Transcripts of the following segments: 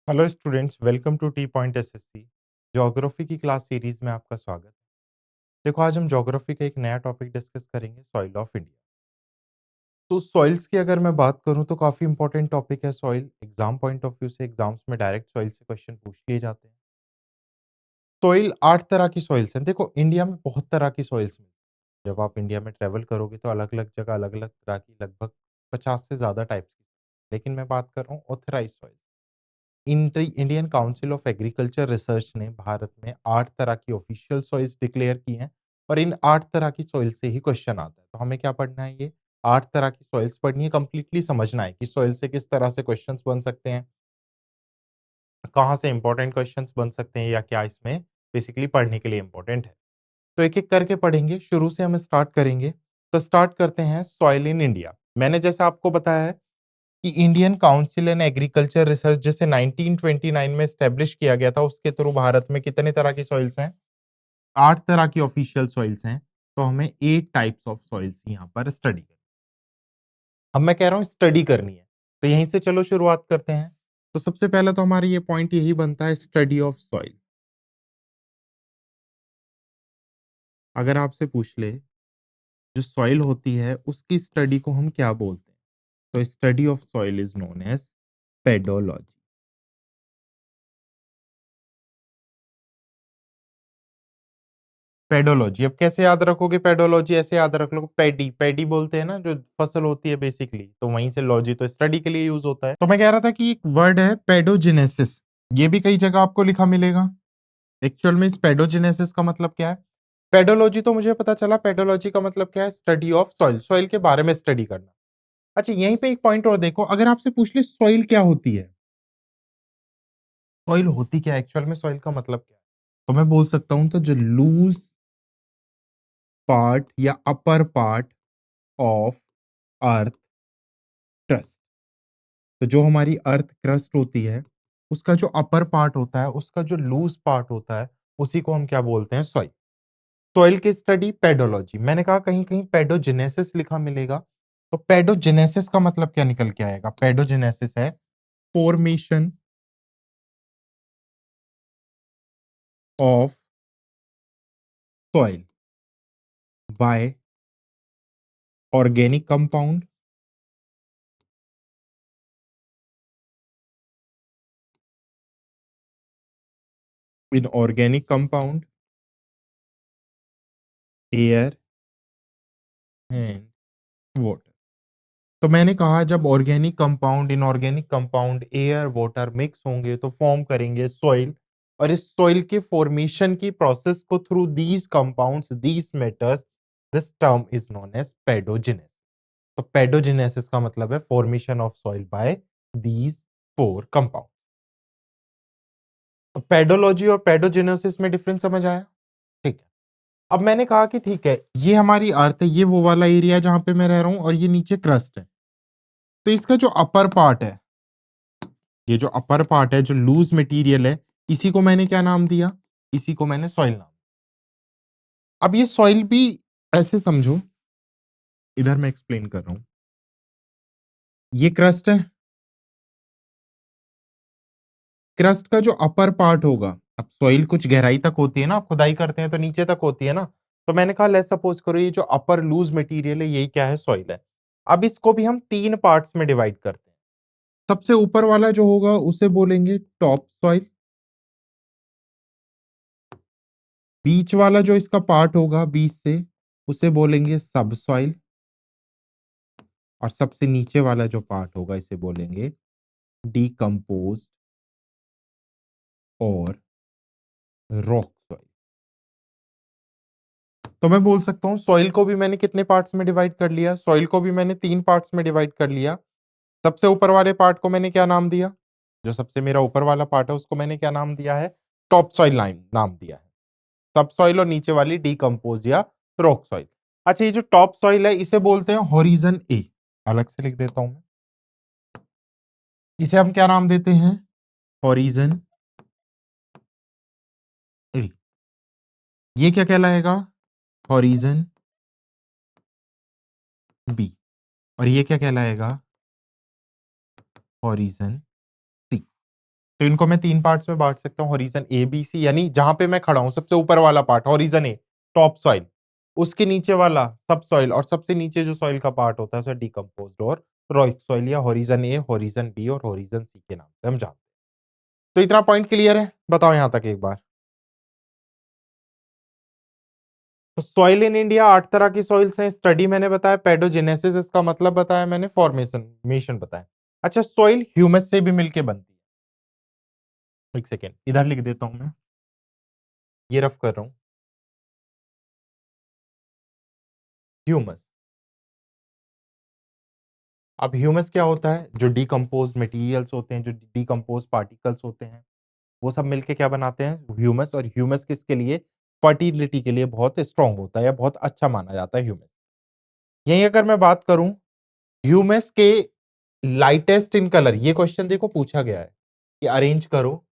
Hello students, welcome to T point SSC. Geography की class series में आपका स्वागत है। देखो, आज हम ज्योग्राफी का एक नया टॉपिक डिस्कस करेंगे, सॉइल ऑफ इंडिया। तो सॉइल्स की अगर मैं बात करूं तो काफी इंपॉर्टेंट टॉपिक है soil. Exam point of view से एग्जाम्स में डायरेक्ट सॉइल से क्वेश्चन पूछ लिए जाते हैं। सॉइल 8 तरह की सॉइल्स हैं। देखो, इंडिया में बहुत तरह की सॉइल्स मिलती हैं। जब आप इंडिया में ट्रेवल करोगे तो अलग-अलग जगह अलग-अलग तरह की लगभग 50 से ज़्यादा टाइप्स की, लेकिन मैं बात कर रहा हूँ authorised soil. Indian council of agriculture research ने भारत में 8 तरह की ऑफिशियल सॉइल्स डिक्लेयर की हैं और इन 8 तरह की सॉइल से ही क्वेश्चन आता है। तो हमें क्या पढ़ना है? ये 8 तरह की सॉइल्स पढ़नी है, कंप्लीटली समझना है कि सॉइल से किस तरह से क्वेश्चंस बन सकते हैं, कहाँ से इंपॉर्टेंट क्वेश्चंस बन सकते हैं या क्या इसमें बेसिकली पढ़ने के लिए इंपॉर्टेंट है। तो एक-एक करके पढ़ेंगे, शुरू से हम स्टार्ट करेंगे। तो स्टार्ट करते हैं सॉइल इन इंडिया। मैंने जैसे आपको बताया है कि Indian council and agriculture research जिसे 1929 में एस्टेब्लिश किया गया था, उसके थ्रू भारत में कितने तरह की सॉइल्स हैं? 8 तरह की ऑफिशियल सॉइल्स हैं। तो हमें 8 टाइप्स ऑफ सॉइल्स यहाँ पर स्टडी करनी। अब मैं कह रहा हूँ स्टडी करनी है, तो यहीं से चलो शुरुआत करते हैं। तो सबसे पहले तो हमारी ये पॉइंट यही बनता है, स्टडी ऑफ सॉइल। अगर आपसे पूछ ले जो सॉइल होती है उसकी स्टडी को हम क्या बोलते हैं? तो study of soil is known as pedology. Pedology. अब कैसे याद रखोगे पेडोलॉजी? ऐसे याद रख लो, पैडी पैडी बोलते हैं ना, जो फसल होती है बेसिकली, तो वहीं से लॉजी तो स्टडी के लिए यूज होता है। तो मैं कह रहा था कि एक वर्ड है पेडोजेनेसिस, ये भी कई जगह आपको लिखा मिलेगा। एक्चुअल में इस पेडोजेनेसिस का मतलब क्या है? पेडोलॉजी तो मुझे पता चला, पेडोलॉजी का मतलब क्या है? स्टडी ऑफ सॉइल, सॉइल के बारे में स्टडी करना। अच्छा, यहीं पे एक पॉइंट और देखो, अगर आपसे पूछ ले सॉइल क्या होती है, सॉइल होती क्या है एक्चुअल में, सॉइल का मतलब क्या है, तो मैं बोल सकता हूं तो जो लूज पार्ट या upper part of earth crust. तो जो हमारी अर्थ क्रस्ट होती है, उसका जो अपर पार्ट होता है, उसका जो लूज पार्ट होता है, उसी को हम क्या बोलते हैं? सॉइल। सॉइल की स्टडी पेडोलॉजी। मैंने कहा कहीं कहीं पेडोजेनेसिस लिखा मिलेगा, तो पेडोजेनेसिस का मतलब क्या निकल के आएगा? पेडोजेनेसिस है formation of soil bye organic compound inorganic compound, air and water. तो मैंने कहा जब organic compound, inorganic compound, air, water mix होंगे तो फॉर्म करेंगे सॉइल। और इस सॉइल के फॉर्मेशन की प्रोसेस को through these compounds, these matters, this term is known as pedogenesis. तो पेडोजेनेसिस का मतलब है formation of soil by these 4 compound. तो पेडोलॉजी और पेडोजेनेसिस में डिफरेंस समझ आया? ठीक है। अब मैंने कहा कि ठीक है, ये हमारी अर्थ है, ये वो वाला एरिया जहां पे मैं रह रहा हूं और ये नीचे क्रस्ट है। तो इसका जो अपर पार्ट है, ये जो अपर पार्ट है, जो लूज मटेरियल है, इसी को मैंने क्या नाम दिया? इसी को मैंने सॉइल नाम। अब ये सॉइल भी ऐसे समझो, इधर मैं एक्सप्लेन कर रहा हूं। ये क्रस्ट है, क्रस्ट का जो अपर पार्ट होगा, अब सॉइल कुछ गहराई तक होती है ना, आप खुदाई करते हैं तो नीचे तक होती है ना। तो मैंने कहा लेट्स सपोज करो ये जो अपर लूज मटेरियल है, यही क्या है? सॉइल है। अब इसको भी हम 3 पार्ट्स में डिवाइड करते हैं। सबसे ऊपर वाला जो होगा उसे बोलेंगे टॉप सॉइल, बीच वाला जो इसका पार्ट होगा बीच से, उसे बोलेंगे सब सॉइल, और सबसे नीचे वाला जो पार्ट होगा इसे बोलेंगे डिकम्पोज्ड और रॉक सॉइल। तो मैं बोल सकता हूं सॉइल को भी मैंने कितने पार्ट्स में डिवाइड कर लिया? सॉइल को भी मैंने 3 पार्ट्स में डिवाइड कर लिया। सबसे ऊपर वाले पार्ट को मैंने क्या नाम दिया? जो सबसे मेरा ऊपर वाला पार्ट है उसको मैंने क्या नाम दिया है? टॉप सॉइल लाइन नाम दिया है। सब सॉइल और नीचे वाली डिकम्पोज या रॉक सॉइल। अच्छा, ये जो टॉप सॉइल है इसे बोलते हैं होरिजन ए। अलग से लिख देता हूं मैं, इसे हम क्या नाम देते हैं? Horizon A. ये क्या कहलाएगा? Horizon B. और ये क्या कहलाएगा? Horizon C. तो इनको मैं 3 पार्ट्स में बाँट सकता हूँ, हॉरिज़न ए, बी, सी, यानी जहाँ पे मैं खड़ा हूँ, सबसे ऊपर वाला पार्ट हॉरिज़न ए, टॉप सॉइल। उसके नीचे वाला सबसॉइल और सबसे नीचे जो सॉइल का पार्ट होता है, उसे डिकम्पोज़्ड और रोइक सॉइल या हॉरिज़न ए, हॉरिज़न बी और हॉरिज़न सी के नाम से हम जानते हैं। तो इतना पॉइंट क्लियर है? बताओ यहाँ तक एक बार। तो सॉइल इन इंडिया 8 तरह की सॉइल्स हैं, स्टडी मैंने बताया, पेडोजेनेसिस इसका मतलब बताया मैंने, फॉर्मेशन बताया। अच्छा, सॉइल ह्यूमस से भी मिलके बनती है। 1 सेकंड, इधर लिख देता हूँ मैं, ये रफ कर रहा हूँ, ह्यूमस। अब ह्यूमस क्या होता है? जो डिकम्पोज़्ड मटेरियल्स होते हैं, जो डिकम्पोज़्ड पार्टिकल्स होते हैं, वो सब मिलके क्या बनाते हैं? ह्यूमस। और ह्यूमस किसके लिए? फर्टिलिटी के लिए बहुत स्ट्रॉन्ग होता है या बहुत अच्छा माना जाता है ह्यूमस। यहीं अगर मैं बात करूँ ह्यूमस के लाइटेस्ट इन कलर, ये क्वेश्चन देखो पूछा गया है कि अरेंज करो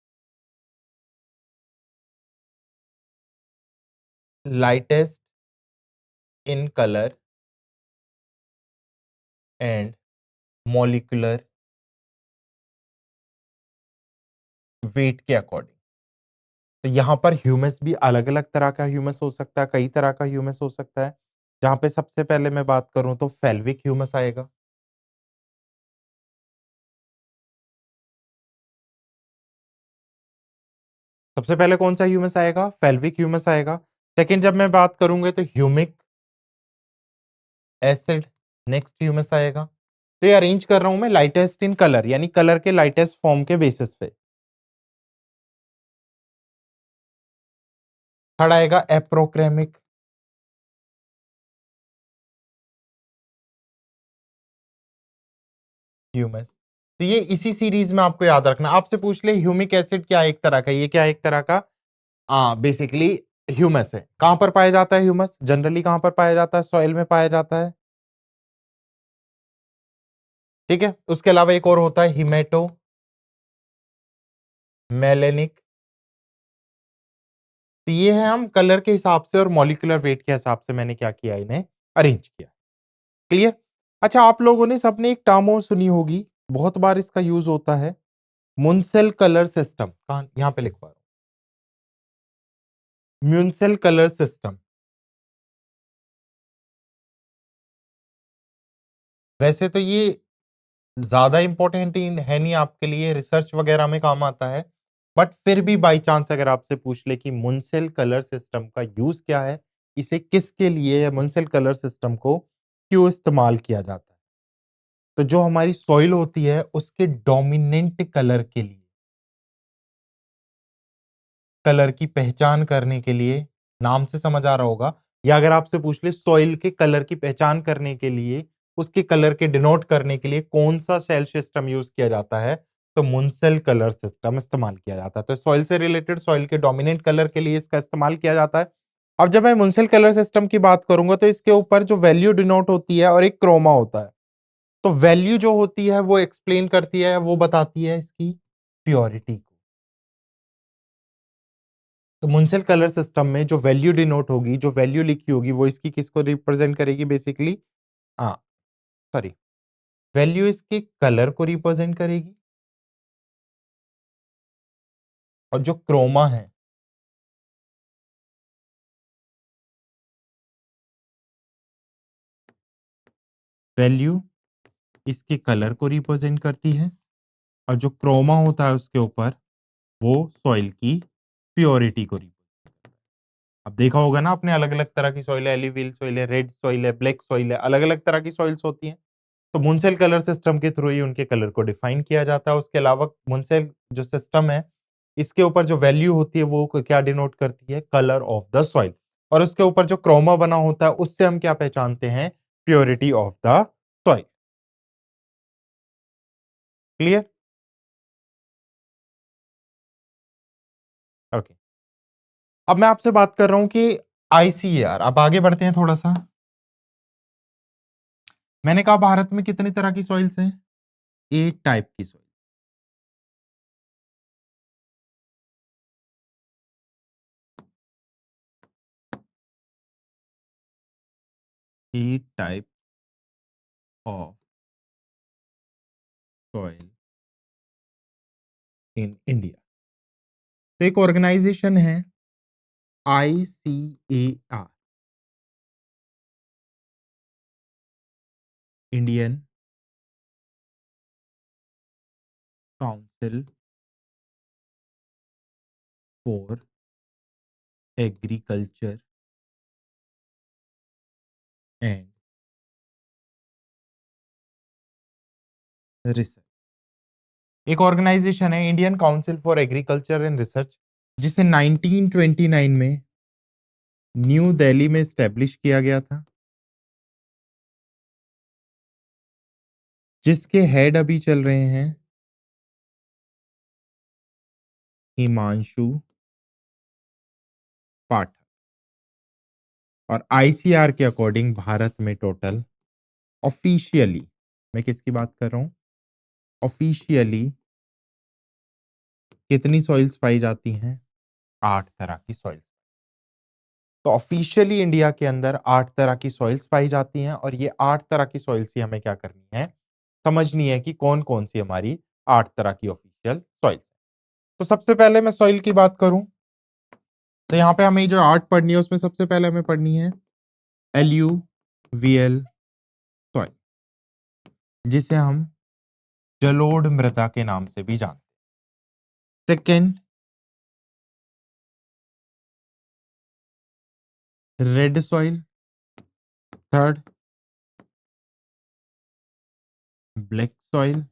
lightest in colour and molecular weight के अकॉर्डिंग। तो यहाँ पर ह्यूमस भी अलग-अलग तरह का ह्यूमस हो सकता है, कई तरह का ह्यूमस हो सकता है। जहाँ पे सबसे पहले मैं बात करूँ तो फेल्विक ह्यूमस आएगा। सबसे पहले कौन-सा ह्यूमस आएगा? फेल्विक ह्यूमस आएगा। सेकंड जब मैं बात करूँगा तो ह्यूमिक एसिड नेक्स्ट ह्यूमस आएगा। तो ये अरेंज कर रहा हूँ मैं लाइटेस्ट इन कलर, यानी कलर के लाइटेस्ट फॉर्म के बेसिस पे। थर्ड आएगा एप्रोक्रेमिक ह्यूमस। तो ये इसी सीरीज में आपको याद रखना। आपसे पूछ ले ह्यूमिक एसिड क्या है एक तरह का, ये क्या है एक तरह का बेसिकली ह्यूमस है। कहाँ पर पाया जाता है ह्यूमस? जनरली कहाँ पर पाया जाता है? सॉइल में पाया जाता है। ठीक है? उसके अलावा एक और होता है हिमेटो मेलेनिक। तो ये है हम कलर के हिसाब से और मॉलिक्यूलर वेट के हिसाब से मैंने क्या किया, इन्हें अरेंज किया। क्लियर? अच्छा, आप लोगों ने सबने एक टर्म और सुनी होगी, बहुत बार इसका यूज़ होता है, मुनसेल कलर सिस्टम। कहाँ? यहाँ पे लिखवा रहा हूँ। म्यूनसेल कलर सिस्टम। वैसे तो ये ज़्यादा इम्पोर्टेंट है नहीं आपके लिए, रिसर्च वगैरह में काम आता है। बट फिर भी बाय चांस अगर आपसे पूछ ले कि मुनसेल कलर सिस्टम का यूज़ क्या है? इसे किसके लिए या मुनसेल कलर सिस्टम को क्यों इस्तेमाल किया जाता है? तो जो हमारी सॉइल होती है, उसके डोमिनेंट कलर के लिए, कलर की पहचान करने के लिए, नाम से समझ आ रहा होगा, या अगर आपसे पूछ ले सॉइल के कलर की पहचान करने के लिए, उसके कलर के डिनोट करने के लिए कौन-सा सेल सिस्टम यूज़ किया जाता है? तो मुनसेल कलर सिस्टम इस्तेमाल किया जाता है। तो सॉइल से रिलेटेड सॉइल के डोमिनेंट कलर के लिए इसका इस्तेमाल किया जाता है। अब जब मैं मुनसेल कलर सिस्टम की बात करूँगा तो इसके ऊपर जो वैल्यू डिनोट होती है और एक क्रोमा होता है। तो वैल्यू जो होती है वो एक्सप्लेन करती है, वो बताती है इसकी प्योरिटी को। तो मुनसेल कलर सिस्टम में जो वैल्यू डिनोट होगी, जो वैल्यू लिखी होगी, वो इसकी किसको रिप्रेजेंट करेगी बेसिकली? हाँ, सॉरी, वैल्यू इसके कलर को रिप्रेजेंट करेगी और जो क्रोमा है, वैल्यू इसके कलर को रिप्रेजेंट करती है और जो क्रोमा होता है उसके ऊपर, वो सॉइल की प्योरिटी को रिप्रेजेंट। अब देखा होगा ना आपने, अलग-अलग तरह की सॉइल है, एलुवियल सॉइल है, रेड सॉइल है, ब्लैक सॉइल है, अलग-अलग तरह की सॉइल्स होती हैं। तो मुनसेल कलर सिस्टम के थ्रू ही उनके कलर को डिफाइन किया जाता है। उसके अलावा मुनसेल जो सिस्टम है, इसके ऊपर जो वैल्यू होती है वो क्या डिनोट करती है? Colour of the soil. और उसके ऊपर जो क्रोमा बना होता है उससे हम क्या पहचानते हैं? Purity of the soil. Clear? Okay. अब मैं आपसे बात कर रहा हूं कि आईसीएआर, अब आगे बढ़ते हैं थोड़ा सा। मैंने कहा भारत में कितनी तरह की सॉइल्स हैं? 8 टाइप की soil. 8 type of soil in India. तो एक ऑर्गेनाइजेशन है ICAR, Indian council for agriculture and research. एक ऑर्गेनाइजेशन है Indian council for agriculture and research, जिसे 1929 में न्यू दिल्ली में स्टैब्लिश किया गया था, जिसके हेड अभी चल रहे हैं हिमांशु पाठक। और आईसीआर के अकॉर्डिंग भारत में टोटल ऑफिशियली, मैं किसकी बात कर रहा हूं, ऑफिशियली कितनी सॉइल्स पाई जाती हैं? 8 तरह की सॉइल्स। तो ऑफिशियली इंडिया के अंदर 8 तरह की सॉइल्स पाई जाती हैं, और ये 8 तरह की सॉइल्स ही हमें क्या करनी है, समझनी है कि कौन-कौन सी हमारी 8 तरह की ऑफिशियल सॉइल्स हैं। तो सबसे पहले मैं सॉइल की बात करूं, तो यहाँ पे हमें जो 8 पढ़नी है उसमें सबसे पहले हमें पढ़नी है एल्यूवियल सॉइल, जिसे हम जलोढ़ मृदा के नाम से भी जानते हैं। Second, red soil. Third, black soil.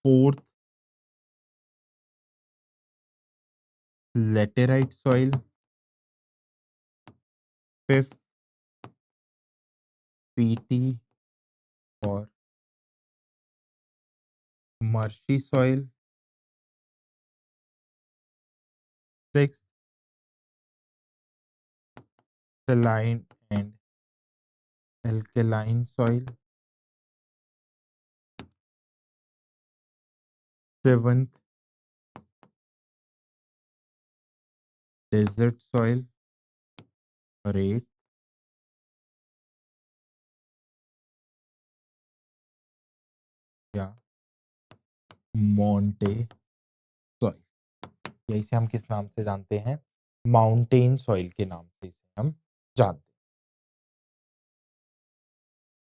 Fourth, laterite soil. Fifth, peaty और marshy soil. Six, saline and alkaline soil. Seventh, desert soil. और एट, या मोंटे सॉइल, या इसे हम किस नाम से जानते हैं, माउंटेन सॉइल के नाम से इसे हम जानते हैं।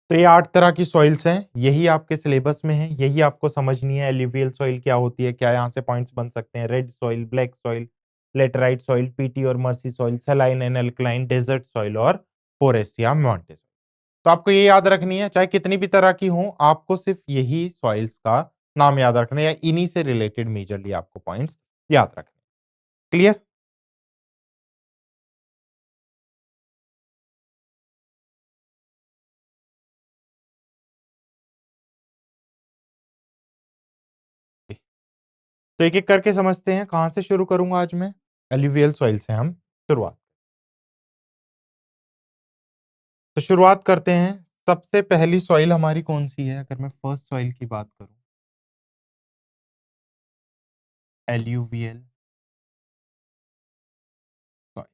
तो ये 8 तरह की सॉइल्स हैं, यही आपके सिलेबस में है, यही आपको समझनी है। एलुवियल सॉइल क्या होती है, क्या यहाँ से पॉइंट्स बन सकते हैं, red soil, black soil, laterite soil, peaty और marshy soil, saline and alkaline, desert soil और फॉरेस्ट या माउंटेन सॉइल। तो आपको ये याद रखनी है, चाहे कितनी भी तरह की हो, आपको सिर्फ यही सॉइल्स का नाम याद रखना है, या इन्हीं से रिलेटेड मेजरली आपको पॉइंट्स याद रखने हैं। क्लियर? तो एक-एक करके समझते हैं, कहाँ से शुरू करूँगा आज मैं? एलुवियल सॉइल से हम शुरुआत। तो शुरुआत करते हैं, सबसे पहली सॉइल हमारी कौन-सी है? अगर मैं फर्स्ट सॉइल की बात करूँ, एलुवियल सॉइल।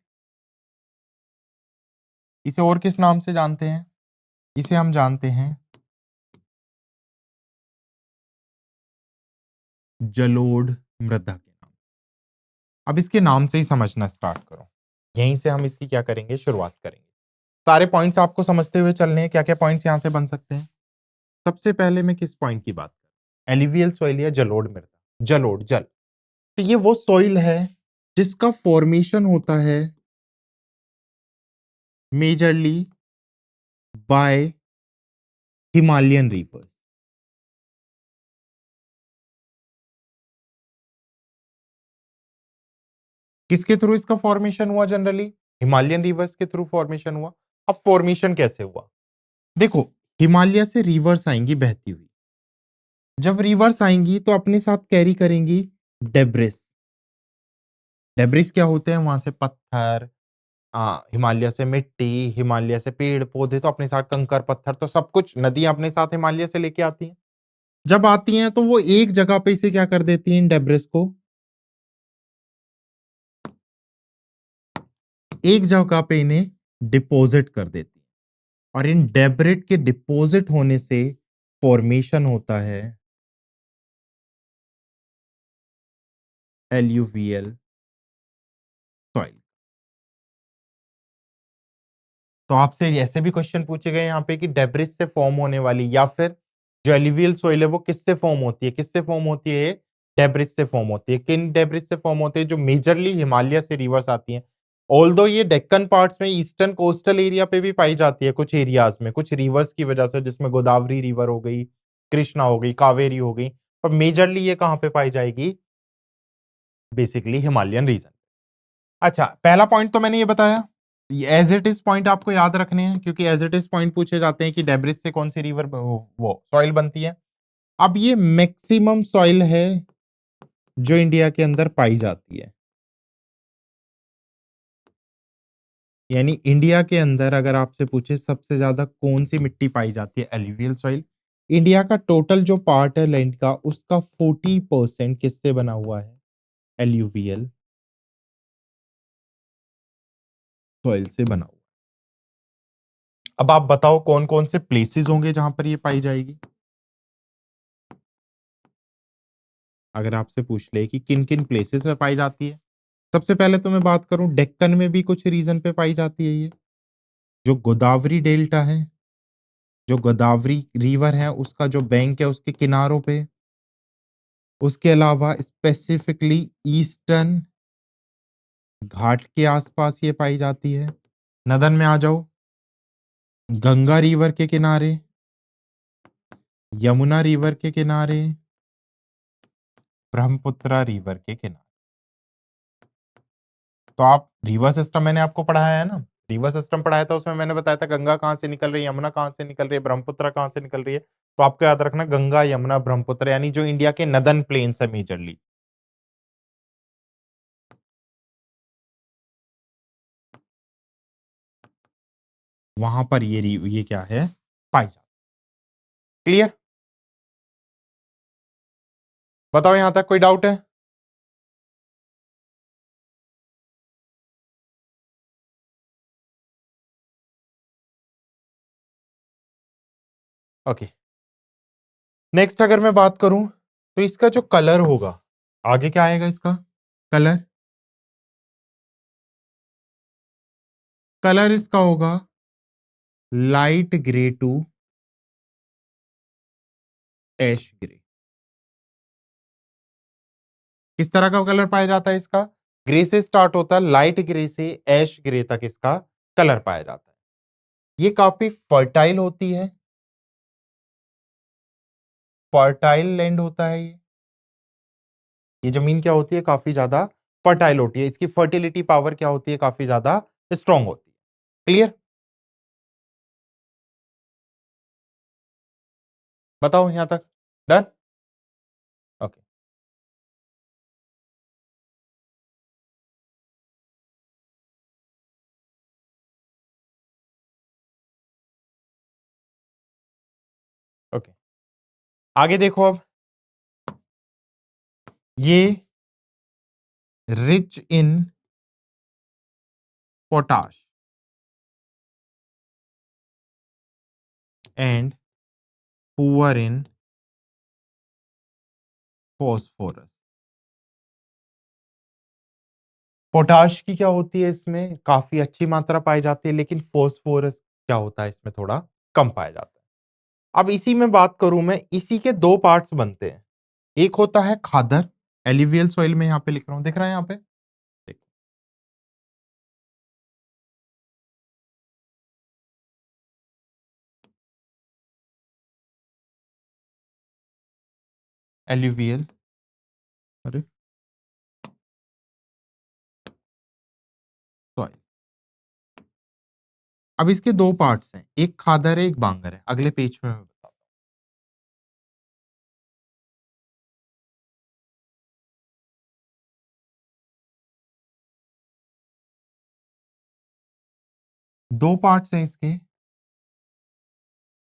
इसे और किस नाम से जानते हैं? इसे हम जानते हैं जलोढ़ मृदा के नाम। अब इसके नाम से ही समझना स्टार्ट करो। यहीं से हम इसकी क्या करेंगे, शुरुआत करेंगे। सारे पॉइंट्स आपको समझते हुए चलने हैं, क्या-क्या पॉइंट्स यहाँ से बन सकते हैं। सबसे पहले मैं किस पॉइंट की बात करूँ? एलुवियल सॉइल या जलोढ़ मृदा। जलोढ़, जल। तो ये वो सॉइल है जिसका फॉर्मेशन होता है मेजरली बाय हिमालयन रिवर्स। किसके थ्रू इसका फॉर्मेशन हुआ जनरली? हिमालयन रिवर्स के थ्रू फॉर्मेशन हुआ। अब फॉर्मेशन कैसे हुआ? देखो, हिमालय से रिवर्स आएंगी बहती हुई। जब रिवर्स आएंगी तो अपने साथ कैरी करेंगी डेब्रिस। डेब्रिस क्या होते हैं? वहां से पत्थर, हिमालय से मिट्टी, हिमालय से पेड़ पौधे, तो अपने साथ कंकर पत्थर, तो सब कुछ नदियां अपने साथ हिमालय से लेके आती हैं। जब आती हैं तो वो एक जगह पे इसे क्या कर देती हैं, इन डेब्रिस को एक जगह पे इन्हें डिपॉजिट कर देती हैं। और इन डेब्रिट के डिपॉजिट होने से फॉर्मेशन होता है एल्यूवियल सॉइल। तो आपसे ऐसे भी क्वेश्चन पूछे गए यहाँ पे कि डेब्रिस से फॉर्म होने वाली या फिर जो एलुवियल सॉइल है वो किससे फॉर्म होती है? किससे फॉर्म होती है ये? डेब्रिस से फॉर्म होती है। किन डेब्रिस से फॉर्म होती है? जो मेजरली हिमालय से रिवर्स आती हैं। ऑल्दो ये डेक्कन पार्ट्स में ईस्टर्न कोस्टल एरिया पे भी पाई जाती है कुछ एरियाज में, कुछ रिवर्स की वजह से, जिसमें गोदावरी रिवर हो गई, कृष्णा हो गई, कावेरी हो गई। पर मेजरली ये कहाँ पे पाई जाएगी? Basically Himalayan region. अच्छा, पहला पॉइंट तो मैंने ये बताया। एज इट इज पॉइंट आपको याद रखने हैं, क्योंकि एज इट इज पॉइंट पूछे जाते हैं कि डेब्रिस से कौन सी रिवर वो सॉइल बनती है। अब ये मैक्सिमम सॉइल है जो इंडिया के अंदर पाई जाती है। यानी इंडिया के अंदर अगर आपसे पूछे सबसे ज्यादा कौन सी मिट्टी पाई जाती है, एल्यूवियल सॉइल। इंडिया का टोटल जो पार्ट है लैंड का, उसका 40% किससे बना हुआ है? एल्यूवियल सॉइल से बना हुआ। अब आप बताओ कौन कौन से प्लेसेस होंगे जहां पर ये पाई जाएगी? अगर आपसे पूछ ले कि किन किन प्लेसेस पे पाई जाती है, सबसे पहले तो मैं बात करूं, डेक्कन में भी कुछ रीजन पे पाई जाती है ये। जो गोदावरी डेल्टा है, जो गोदावरी रिवर है, उसका जो बैंक है उसके किनारों पे। उसके अलावा स्पेसिफिकली ईस्टर्न घाट के आसपास ये पाई जाती है। नदन में आ जाओ, गंगा रिवर के किनारे, यमुना रिवर के किनारे, ब्रह्मपुत्र रिवर के किनारे। तो आप रिवर सिस्टम मैंने आपको पढ़ाया है ना, रिवर सिस्टम पढ़ाया था, उसमें मैंने बताया था गंगा कहाँ से निकल रही है, यमुना कहाँ से निकल रही है, ब्रह्मपुत्र कहाँ से निकल रही है। तो आपको याद रखना गंगा, यमुना, ब्रह्मपुत्र, यानी जो इंडिया के नदन प्लेन्स है मेजरली। वहां पर ये क्या है? पाई जाती। क्लियर? बताओ यहां तक कोई डाउट है? ओके। नेक्स्ट अगर मैं बात करूं तो इसका जो कलर होगा, आगे क्या आएगा इसका? कलर। कलर इसका होगा light grey to ash grey. किस तरह का कलर पाया जाता है इसका? ग्रे से स्टार्ट होता है, लाइट ग्रे से ऐश ग्रे तक इसका कलर पाया जाता है। ये काफी फर्टाइल होती है, फर्टाइल लैंड होता है ये जमीन क्या होती है? काफी ज्यादा फर्टाइल होती है, इसकी फर्टिलिटी पावर क्या होती है? काफी ज्यादा स्ट्रांग होती है। क्लियर? बताओ यहां तक। डन? ओके। ओके, आगे देखो अब। ये rich in potash and poor in phosphorus. Potash की क्या होती है इसमें? काफी अच्छी मात्रा पाई जाती है, लेकिन फॉस्फोरस क्या होता है इसमें? थोड़ा कम पाया जाता है। अब इसी में बात करूं मैं, इसी के दो पार्ट्स बनते हैं। एक होता है खादर, एल्यूवियल सॉइल में यहां पे लिख रहा हूं, दिख रहा है यहां पे? देखो, एल्यूवियल, अरे सॉइल। अब इसके दो पार्ट्स हैं, एक खादर है, एक बांगर है। अगले पेज में मैं बताता हूं। दो पार्ट्स हैं इसके,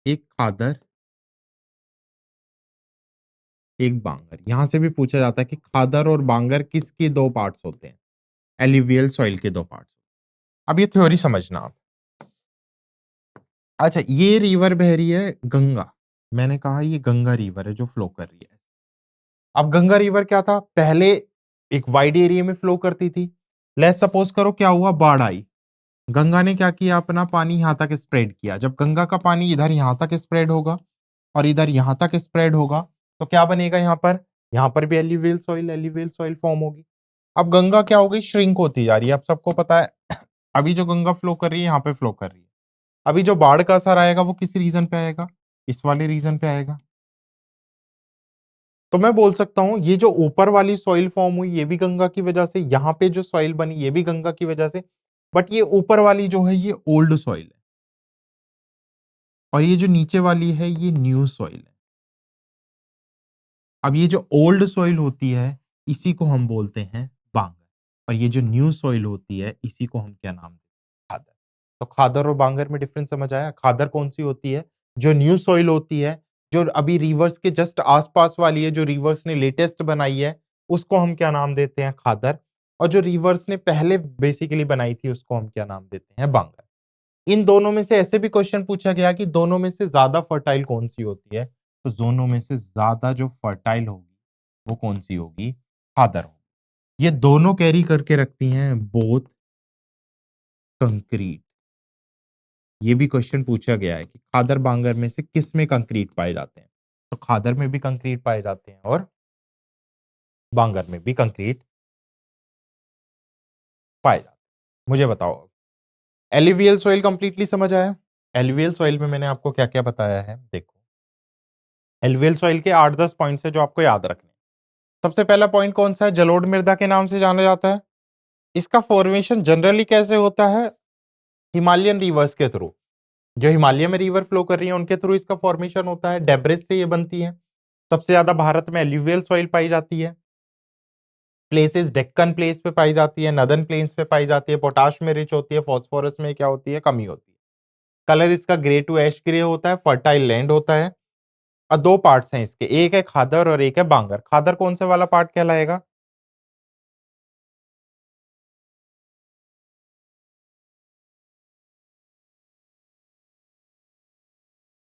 एक खादर, एक बांगर। यहां से भी पूछा जाता है कि खादर और बांगर किसके दो पार्ट्स होते हैं? एल्यूवियल सॉइल के दो पार्ट्स। अब ये थ्योरी समझना आप। अच्छा, ये रिवर बह रही है गंगा। मैंने कहा ये गंगा रिवर है जो फ्लो कर रही है। अब गंगा रिवर क्या था पहले? एक वाइड एरिया में फ्लो करती थी। लेट्स सपोज करो क्या हुआ, बाढ़ आई, गंगा ने क्या किया, अपना पानी यहां तक स्प्रेड किया। जब गंगा का पानी इधर यहां तक स्प्रेड होगा और इधर यहां तक स्प्रेड होगा तो क्या बनेगा यहाँ पर, यहाँ पर भी एल्यूवियल सॉइल फॉर्म होगी। अब गंगा क्या हो गई, श्रिंक होती जा रही है। अब सबको पता है अभी जो गंगा फ्लो कर रही है यहाँ पे फ्लो कर रही है। अभी जो बाढ़ का असर आएगा वो किस रीजन पे आएगा, इस वाले रीजन पे आएगा। तो मैं बोल सकता हूं ये जो ऊपर वाली सॉइल फॉर्म हुई ये भी गंगा की वजह से, यहाँ पे जो सॉइल बनी ये भी गंगा की वजह से। बट ये ऊपर वाली जो है ये ओल्ड सॉइल है और ये जो नीचे वाली है ये न्यू सॉइल है। अब ये जो ओल्ड सॉइल होती है इसी को हम बोलते हैं बांगर, और ये जो न्यू सॉइल होती है इसी को हम क्या नाम देते हैं, खादर। तो खादर और बांगर में डिफरेंस समझ आया। खादर कौन सी होती है, जो न्यू सॉइल होती है, जो अभी रिवर्स के जस्ट आसपास वाली है, जो रिवर्स ने लेटेस्ट बनाई है उसको हम क्या नाम देते हैं, खादर। और जो रिवर्स ने पहले बेसिकली बनाई थी उसको हम क्या नाम देते हैं, बांगर। इन दोनों में से ऐसे भी क्वेश्चन पूछा गया कि दोनों में से ज्यादा फर्टाइल कौन सी होती है, तो दोनों में से ज्यादा जो फर्टाइल होगी वो कौन सी होगी, खादर होगी। ये दोनों कैरी करके रखती हैं बोथ कंक्रीट। ये भी क्वेश्चन पूछा गया है कि खादर बांगर में से किस में कंक्रीट पाए जाते हैं, तो खादर में भी कंक्रीट पाए जाते हैं और बांगर में भी कंक्रीट पाए जाते हैं। मुझे बताओ, एलुवियल सॉइल कंप्लीटली समझ आया। एलुवियल सॉइल में मैंने आपको क्या क्या बताया है, देखो एलुवियल सॉइल के 8-10 पॉइंट्स है जो आपको याद रखने हैं। सबसे पहला पॉइंट कौन सा है, जलोढ़ मृदा के नाम से जाना जाता है। इसका फॉर्मेशन जनरली कैसे होता है, हिमालयन रिवर्स के थ्रू। जो हिमालय में रिवर फ्लो कर रही है उनके थ्रू इसका फॉर्मेशन होता है, डेब्रिस से ये बनती है। सबसे ज्यादा भारत में एल्यूवियल सॉइल पाई जाती है। प्लेसेस डेक्कन प्लेस पे पाई जाती है, नदर्न प्लेन्स पे पाई जाती है। पोटाश में रिच होती है, फास्फोरस में क्या होती है, कमी होती है। कलर इसका ग्रे टू ऐश ग्रे होता है, फर्टाइल लैंड होता है। और दो पार्ट्स हैं इसके, एक है खादर और एक है बांगर। खादर कौन से वाला पार्ट कहलाएगा,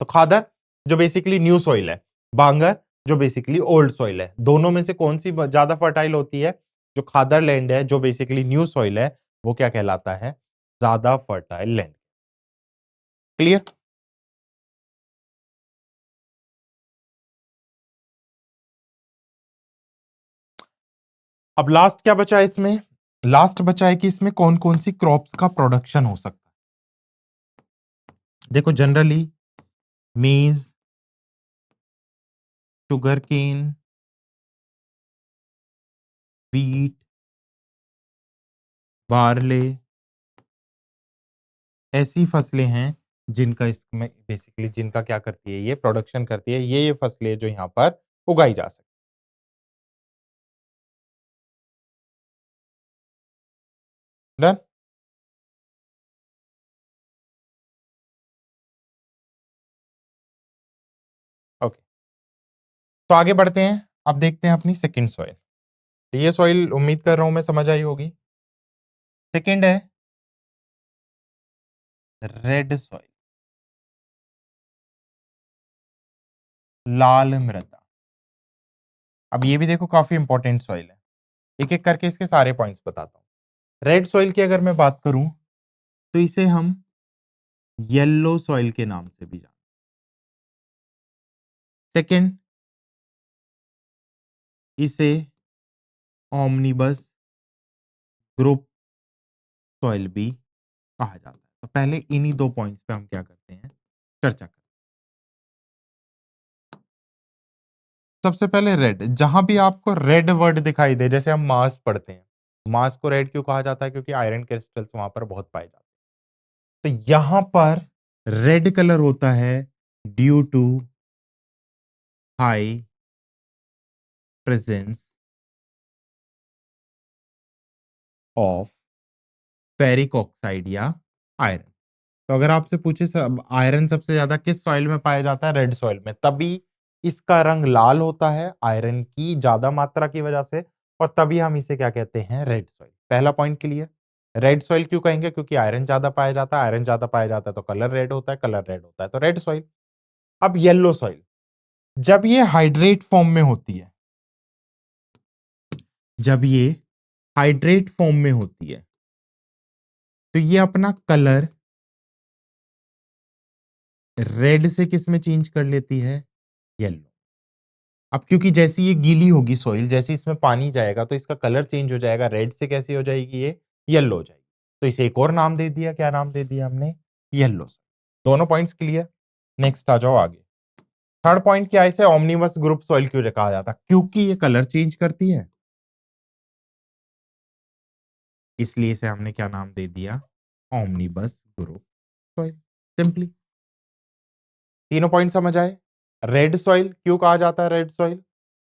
तो खादर जो बेसिकली न्यू सॉइल है, बांगर जो बेसिकली ओल्ड सॉइल है। दोनों में से कौन सी ज्यादा फर्टाइल होती है, जो खादर लैंड है जो बेसिकली न्यू सॉइल है वो क्या कहलाता है, ज्यादा फर्टाइल लैंड। क्लियर। अब लास्ट क्या बचा है इसमें, लास्ट बचा है कि इसमें कौन कौन सी क्रॉप्स का प्रोडक्शन हो सकता है। देखो जनरली मेज, शुगर केन, व्हीट, बार्ले, ऐसी फसलें हैं जिनका इसमें बेसिकली जिनका क्या करती है, ये प्रोडक्शन करती है। ये फसलें जो यहाँ पर उगाई जा सकती है। डन। ओके, तो आगे बढ़ते हैं। अब देखते हैं अपनी सेकंड सॉइल। ये सॉइल उम्मीद कर रहा हूं मैं समझ आई होगी। सेकंड है रेड सॉइल, लाल मृदा। अब ये भी देखो काफी इंपॉर्टेंट सॉइल है। एक एक करके इसके सारे पॉइंट्स बताता हूँ। रेड सॉइल की अगर मैं बात करूं तो इसे हम येलो सॉइल के नाम से भी जानते हैं। सेकंड, इसे ओमनिबस ग्रुप सॉइल भी कहा जाता है। तो पहले इन्हीं दो पॉइंट्स पे हम क्या करते हैं, चर्चा करते हैं। सबसे पहले रेड, जहां भी आपको रेड वर्ड दिखाई दे, जैसे हम मार्स पढ़ते हैं, मार्स को रेड क्यों कहा जाता है, क्योंकि आयरन क्रिस्टल्स वहां पर बहुत पाए जाते हैं। तो यहां पर रेड कलर होता है due to high presence of ferric oxide या आयरन। तो अगर आपसे पूछे सब आयरन सबसे ज्यादा किस सॉइल में पाया जाता है, रेड सॉइल में, तभी इसका रंग लाल होता है आयरन की ज्यादा मात्रा की वजह से, और तभी हम इसे क्या कहते हैं, रेड सॉइल। पहला पॉइंट क्लियर। रेड सॉइल क्यों कहेंगे, क्योंकि आयरन ज्यादा पाया जाता है, आयरन ज्यादा पाया जाता है तो कलर रेड होता है, कलर रेड होता है तो रेड सॉइल। अब येलो सॉइल, जब ये हाइड्रेट फॉर्म में होती है, जब ये हाइड्रेट फॉर्म में होती है तो ये अपना कलर रेड से किस में चेंज कर लेती है? येलो। अब क्योंकि जैसी ये गीली होगी सॉइल, जैसे इसमें पानी जाएगा तो इसका कलर चेंज हो जाएगा, रेड से कैसी हो जाएगी ये? येलो हो जाएगी। तो इसे एक और नाम दे दिया, क्या नाम दे दिया हमने? येलो। दोनों पॉइंट्स क्लियर? नेक्स्ट आ जाओ आगे। थर्ड पॉइंट क्या है, इसे ओमनिवस ग्रुप सॉइल क्यों कहा जाता है? क्योंकि ये कलर चेंज करती है, इसलिए इसे हमने क्या नाम दे दिया? Omnibus group soil. सिंपली तीनों पॉइंट समझ आए? रेड सॉइल क्यों कहा जाता है रेड सॉइल?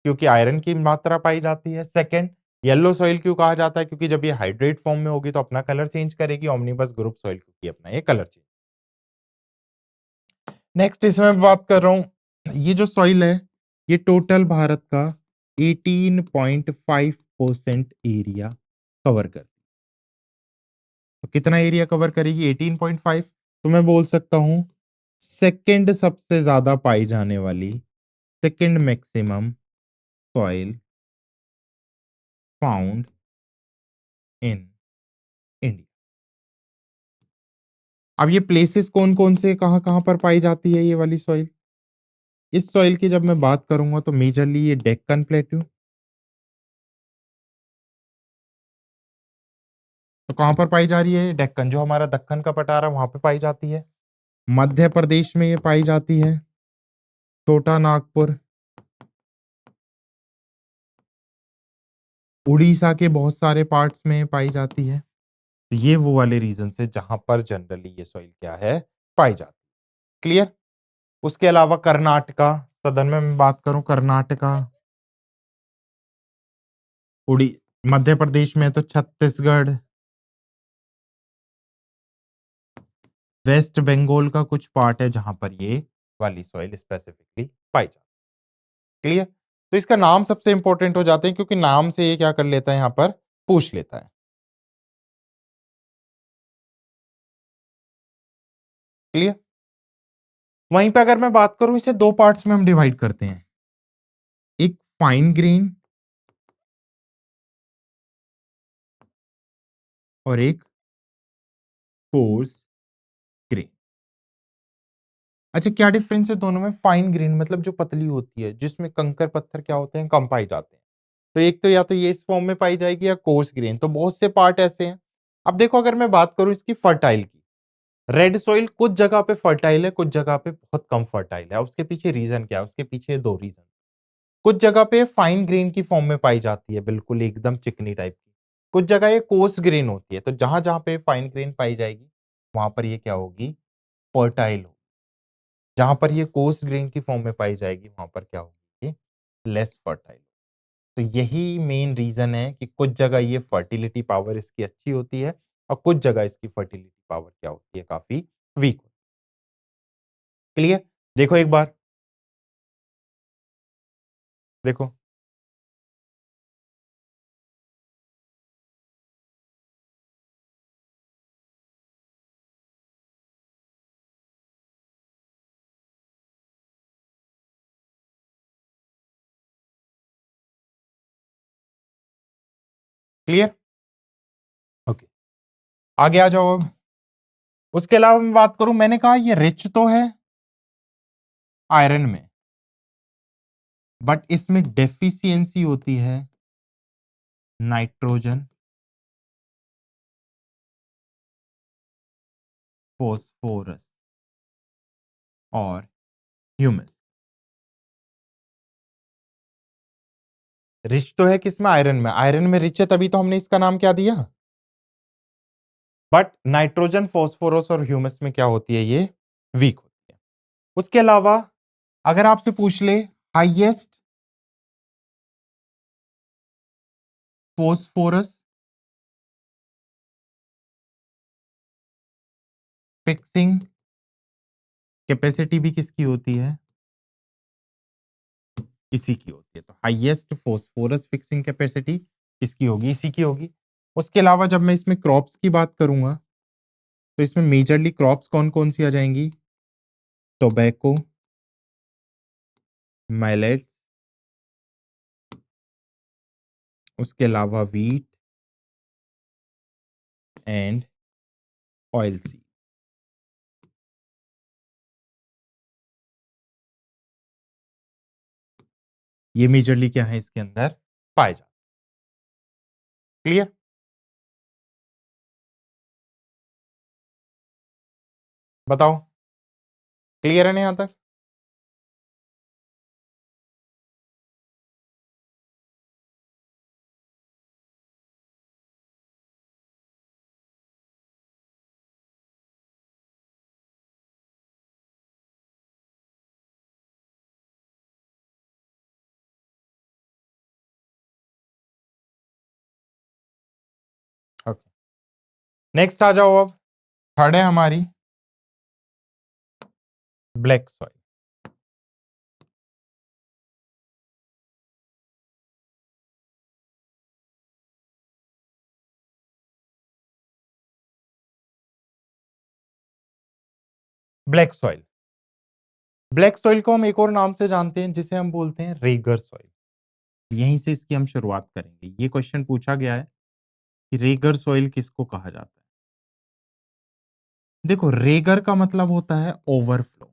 क्योंकि आयरन की मात्रा पाई जाती है। सेकंड, येलो सॉइल क्यों कहा जाता है? क्योंकि जब ये हाइड्रेट फॉर्म में होगी तो अपना कलर चेंज करेगी। ओमनिबस ग्रुप सॉइल क्योंकि अपना ये कलर चेंज। नेक्स्ट इसमें मैं बात कर रहा हूं, ये जो सॉइल है ये टोटल भारत का 18.5% एरिया कवर कर, तो कितना एरिया कवर करेगी? 18.5। तो मैं बोल सकता हूं सेकंड सबसे ज्यादा पाई जाने वाली, second maximum soil found in India. अब ये प्लेसेस कौन कौन से कहां कहां पर पाई जाती है ये वाली सॉइल? इस सॉइल की जब मैं बात करूंगा तो मेजरली ये डेक्कन प्लेट्यू, तो कहां पर पाई जा रही है? डेक्कन, जो हमारा दक्कन का पठार है वहां पे पाई जाती है। मध्य प्रदेश में ये पाई जाती है, छोटा नागपुर, उड़ीसा के बहुत सारे पार्ट्स में पाई जाती है। तो ये वो वाले रीजन है जहां पर जनरली ये सॉइल क्या है? पाई जाती है। क्लियर? उसके अलावा कर्नाटका, सदन में मैं बात करूं कर्नाटका, उड़ी मध्य प्रदेश में तो छत्तीसगढ़, वेस्ट बंगाल का कुछ पार्ट है जहां पर ये वाली सॉइल स्पेसिफिकली पाई जाती है। क्लियर? तो इसका नाम सबसे इंपॉर्टेंट हो जाते हैं क्योंकि नाम से ये क्या कर लेता है, यहां पर पूछ लेता है। क्लियर? वहीं पे अगर मैं बात करूं, इसे दो पार्ट्स में हम डिवाइड करते हैं, एक फाइन ग्रेन और एक कोर्स ग्रेन। अच्छा, क्या डिफरेंस है दोनों में? फाइन ग्रेन मतलब जो पतली होती है, जिसमें कंकर पत्थर क्या होते हैं? कम पाए जाते हैं। तो एक तो या तो ये इस फॉर्म में पाई जाएगी या कोर्स ग्रेन। तो बहुत से पार्ट ऐसे हैं। अब देखो, अगर मैं बात करूं इसकी फर्टाइल की, रेड सॉइल कुछ जगह पे फर्टाइल है, कुछ जगह पे बहुत कम फर्टाइल है। उसके पीछे रीजन क्या है? उसके पीछे दो रीजन। कुछ जगह पे फाइन ग्रेन की फॉर्म में पाई जाती है, बिल्कुल एकदम चिकनी टाइप की। कुछ जगह ये कोर्स ग्रेन होती है। तो जहां जहां पे फाइन ग्रेन पाई जाएगी वहां पर ये क्या होगी? फर्टाइल होगी। जहां पर ये कोर्स ग्रेन की फॉर्म में पाई जाएगी वहां पर क्या होगी? Less fertile. तो यही मेन रीजन है कि कुछ जगह ये फर्टिलिटी पावर इसकी अच्छी होती है और कुछ जगह इसकी फर्टिलिटी पावर क्या होती है? काफी वीक होती है। क्लियर? देखो एक बार, देखो। क्लियर? ओके, आगे आ जाओ अब। उसके अलावा मैं बात करूं, मैंने कहा ये रिच तो है आयरन में, बट इसमें डेफिशिएंसी होती है नाइट्रोजन, फोस्फोरस और ह्यूमस। रिच तो है किसमें? आयरन में। आयरन में रिच है तभी तो हमने इसका नाम क्या दिया? बट नाइट्रोजन, फॉस्फोरस और ह्यूमस में क्या होती है? ये वीक होती है। उसके अलावा अगर आपसे पूछ ले हाईएस्ट फोस्फोरस फिक्सिंग कैपेसिटी भी किसकी होती है? इसी की होती है। तो हाईएस्ट फोस्फोरस फिक्सिंग कैपेसिटी किसकी होगी? इसी की होगी। उसके अलावा जब मैं इसमें क्रॉप्स की बात करूंगा तो इसमें मेजरली क्रॉप्स कौन कौन सी आ जाएंगी? टोबैको, मैलेट्स, उसके अलावा व्हीट एंड ऑयल सीड। ये मेजरली क्या है इसके अंदर पाए जाते। क्लियर? बताओ, क्लियर है ना यहां तक? ओके, नेक्स्ट आ जाओ। अब थर्ड है हमारी black soil. Black soil, black soil को हम एक और नाम से जानते हैं जिसे हम बोलते हैं रेगर सॉइल। यहीं से इसकी हम शुरुआत करेंगे। ये क्वेश्चन पूछा गया है कि रेगर सॉइल किसको कहा जाता है। देखो, रेगर का मतलब होता है ओवरफ्लो।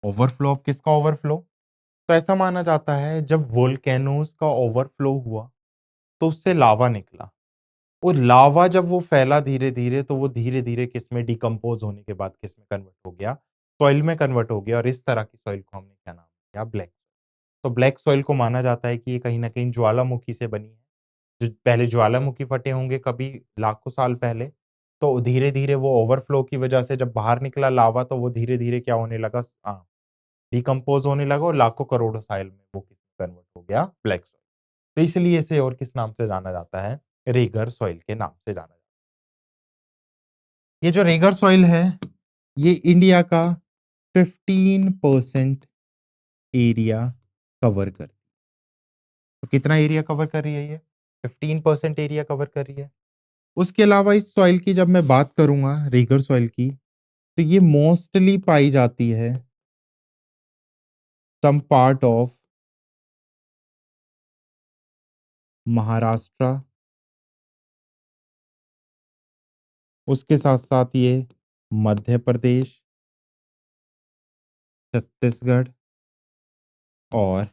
ओवरफ्लो, अब किसका ओवरफ्लो? तो ऐसा माना जाता है जब वोल्केनोज का ओवरफ्लो हुआ तो उससे लावा निकला, और लावा जब वो फैला धीरे-धीरे तो वो धीरे-धीरे किस में डिकम्पोज़ होने के बाद किस में कन्वर्ट हो गया? सॉइल में कन्वर्ट हो गया, और इस तरह की सॉइल को हमने क्या नाम दिया? ब्लैक। तो ब्लैक सॉइल को माना जाता है कि ये कहीं न कहीं ज्वालामुखी से बनी है। जो पहले ज्वालामुखी फटे होंगे कभी लाखों साल पहले, तो धीरे-धीरे वो ओवरफ्लो की वजह से जब बाहर निकला लावा तो वो धीरे-धीरे क्या होने लगा? डिकम्पोज़ होने लगा, और लाखों करोड़ों साल में वो किस में कन्वर्ट हो गया? Black soil. तो इसलिए इसे और किस नाम से जाना जाता है? रेगर सॉइल के नाम से जाना जाता है। ये जो रेगर सॉइल है, ये इंडिया का 15% एरिया कवर करती है। तो कितना एरिया कवर कर रही है ये? 15% एरिया कवर कर रही है। उसके अलावा इस सॉइल की जब मैं बात करूँगा, रेगर सॉइल की, तो ये मोस्टली पाई जाती है सम पार्ट ऑफ महाराष्ट्र, उसके साथ-साथ ये मध्य प्रदेश, छत्तीसगढ़ और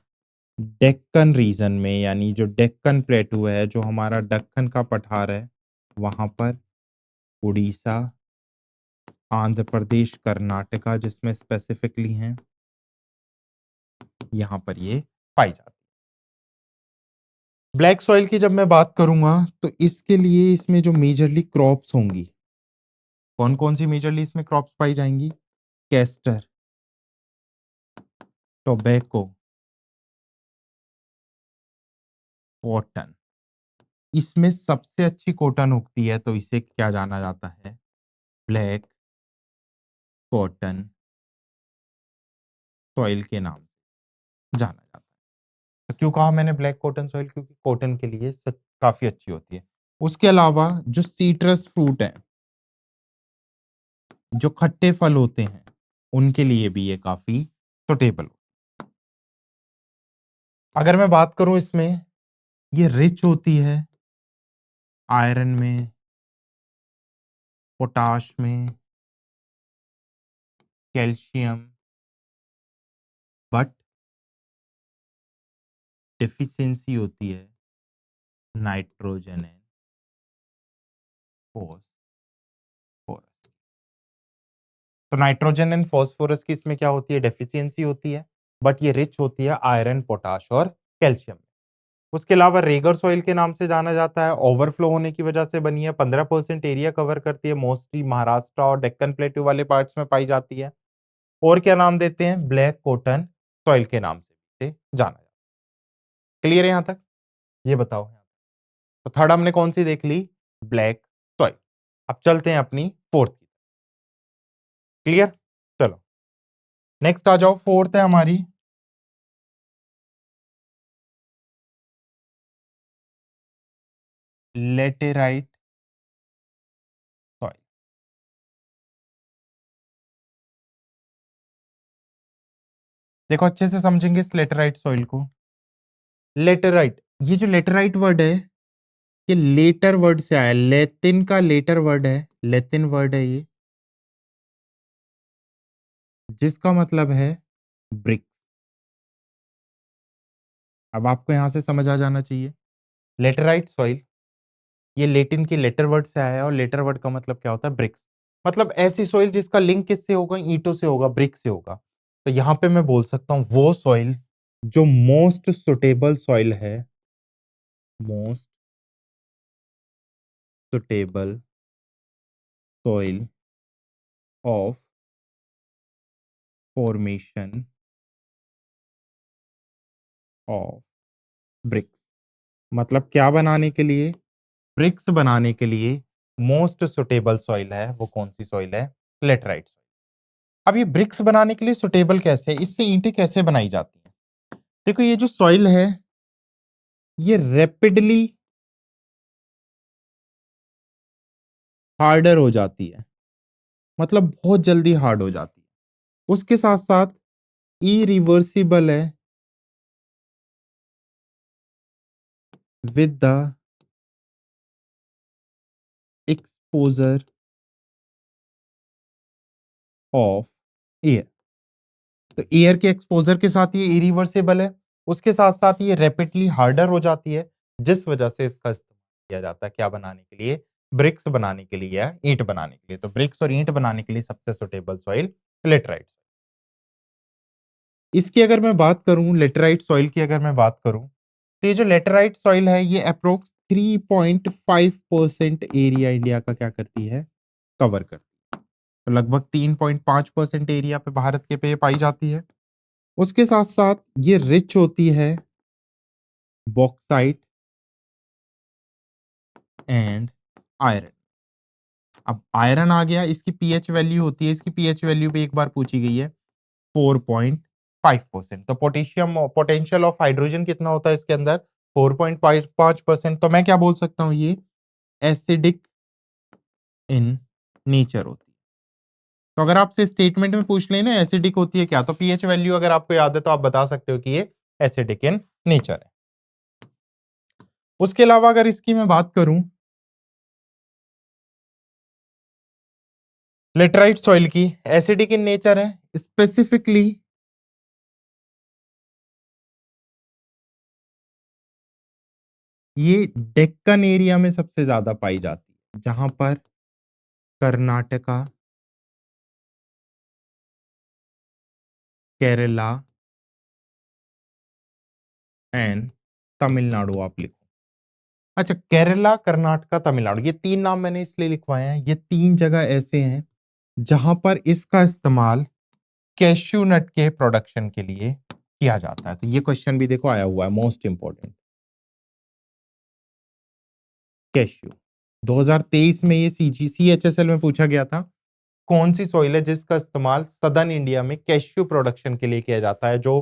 डेक्कन रीजन में, यानी जो डेक्कन प्लेटू है, जो हमारा दक्कन का पठार है, वहाँ पर उड़ीसा, आंध्र प्रदेश, कर्नाटका जिसमें स्पेसिफिकली हैं, यहाँ पर ये पाई जाती है। ब्लैक सॉइल की जब मैं बात करूँगा, तो इसके लिए इसमें जो मेजरली क्रॉप्स होंगी, कौन-कौन सी मेजरली इसमें क्रॉप्स पाई जाएँगी? Castor, tobacco, cotton. इसमें सबसे अच्छी कॉटन उगती है, तो इसे क्या जाना जाता है? ब्लैक कॉटन सॉइल के नाम से जाना जाता है। तो क्यों कहा मैंने ब्लैक कॉटन सॉइल? क्योंकि कॉटन के लिए काफ़ी अच्छी होती है। उसके अलावा जो सिट्रस फ्रूट हैं, जो खट्टे फल होते हैं, उनके लिए भी ये काफ़ी सूटेबल। अगर मैं बात करूँ इसमें, ये रिच होती है आयरन में, पोटाश में, कैल्शियम, बट डेफिशिएंसी होती है नाइट्रोजन एंड फॉस्फोरस। तो नाइट्रोजन एंड फॉस्फोरस की इसमें क्या होती है? डेफिशिएंसी होती है, बट ये रिच होती है आयरन, पोटाश और कैल्शियम। उसके अलावा रेगर सॉइल के नाम से जाना जाता है, ओवरफ्लो होने की वजह से बनी है, 15% एरिया कवर करती है, मोस्टली महाराष्ट्र और डेक्कन प्लेट्यू वाले पार्ट्स में पाई जाती है। और क्या नाम देते हैं? ब्लैक कॉटन सॉइल के नाम से जाना जाता है। क्लियर है यहां तक? ये बताओ। तो थर्ड हमने कौन सी देख ली? Black soil. अब चलते हैं अपनी फोर्थ की। क्लियर? चलो, नेक्स्ट आ जाओ। फोर्थ है हमारी लेटेराइट सॉइल। देखो अच्छे से समझेंगे इस लेटेराइट सॉइल को। लेटेराइट, ये जो लेटेराइट वर्ड है, ये लेटर वर्ड से आया है, लैटिन का लेटर वर्ड है, लैटिन वर्ड है ये, जिसका मतलब है ब्रिक्स। अब आपको यहां से समझ आ जाना चाहिए। लेटेराइट सॉइल, ये लैटिन के लेटर वर्ड से आया है और लेटर वर्ड का मतलब क्या होता है? ब्रिक्स। मतलब ऐसी सॉइल जिसका लिंक किससे होगा? ईंटों से होगा, ब्रिक से होगा। तो यहां पे मैं बोल सकता हूं वो सॉइल जो मोस्ट सुटेबल सॉइल है, most suitable soil of formation of BRICS. मतलब क्या बनाने के लिए? ब्रिक्स बनाने के लिए मोस्ट सुटेबल सॉइल है, वो कौन सी सॉइल है? Laterite soil. अब ये ब्रिक्स बनाने के लिए सुटेबल कैसे है? इससे ईंटें कैसे बनाई जाती हैं? देखो ये जो सॉइल है, ये रैपिडली हार्डर हो जाती है, मतलब बहुत जल्दी हार्ड हो जाती है। उसके साथ साथ इरिवर्सिबल है with the exposure of air. तो एयर के एक्सपोजर के साथ ये इरिवर्सिबल है, उसके साथ साथ ये रैपिडली हार्डर हो जाती है, जिस वजह से इसका इस्तेमाल किया जाता है क्या बनाने के लिए? ब्रिक्स बनाने के लिए या ईंट बनाने के लिए। तो ब्रिक्स और ईंट बनाने के लिए सबसे सुटेबल सॉइल लेटराइट। इसकी अगर मैं बात करूं, लेटराइट सॉइल की अगर मैं बात करूं, तो ये जो लेटराइट सॉइल है, ये अप्रोक्स 3.5% एरिया इंडिया का क्या करती है? कवर करती है। तो लगभग 3.5% एरिया पे भारत के पे पाई जाती है। उसके साथ साथ ये रिच होती है बॉक्साइट एंड आयरन। अब आयरन आ गया, इसकी पीएच वैल्यू होती है, इसकी पीएच वैल्यू भी एक बार पूछी गई है, 4.5%। तो पोटेशियम पोटेंशियल ऑफ हाइड्रोजन कितना होता है इसके अंदर? 4.5%। तो मैं क्या बोल सकता हूँ? ये एसिडिक इन नेचर होती है। तो अगर आपसे स्टेटमेंट में पूछ लें ना एसिडिक होती है क्या, तो पीएच वैल्यू अगर आपको याद है तो आप बता सकते हो कि ये एसिडिक इन नेचर है। उसके अलावा अगर इसकी मैं बात करूं लेटराइट सॉइल की, एसिडिक इन नेचर है, स्पेसिफिकली ये डेक्कन एरिया में सबसे ज्यादा पाई जाती है, जहां पर कर्नाटका, केरला एंड तमिलनाडु आप लिखो। अच्छा, केरला, कर्नाटका, तमिलनाडु, ये तीन नाम मैंने इसलिए लिखवाए हैं, ये तीन जगह ऐसे हैं जहां पर इसका इस्तेमाल कैश्यू नट के प्रोडक्शन के लिए किया जाता है। तो ये क्वेश्चन भी देखो आया हुआ है, मोस्ट इंपोर्टेंट। कैश्यू 2023 में ये सीजीसीएचएसएल में पूछा गया था, कौन सी सॉइल है जिसका इस्तेमाल सदर्न इंडिया में कैश्यू प्रोडक्शन के लिए किया जाता है, जो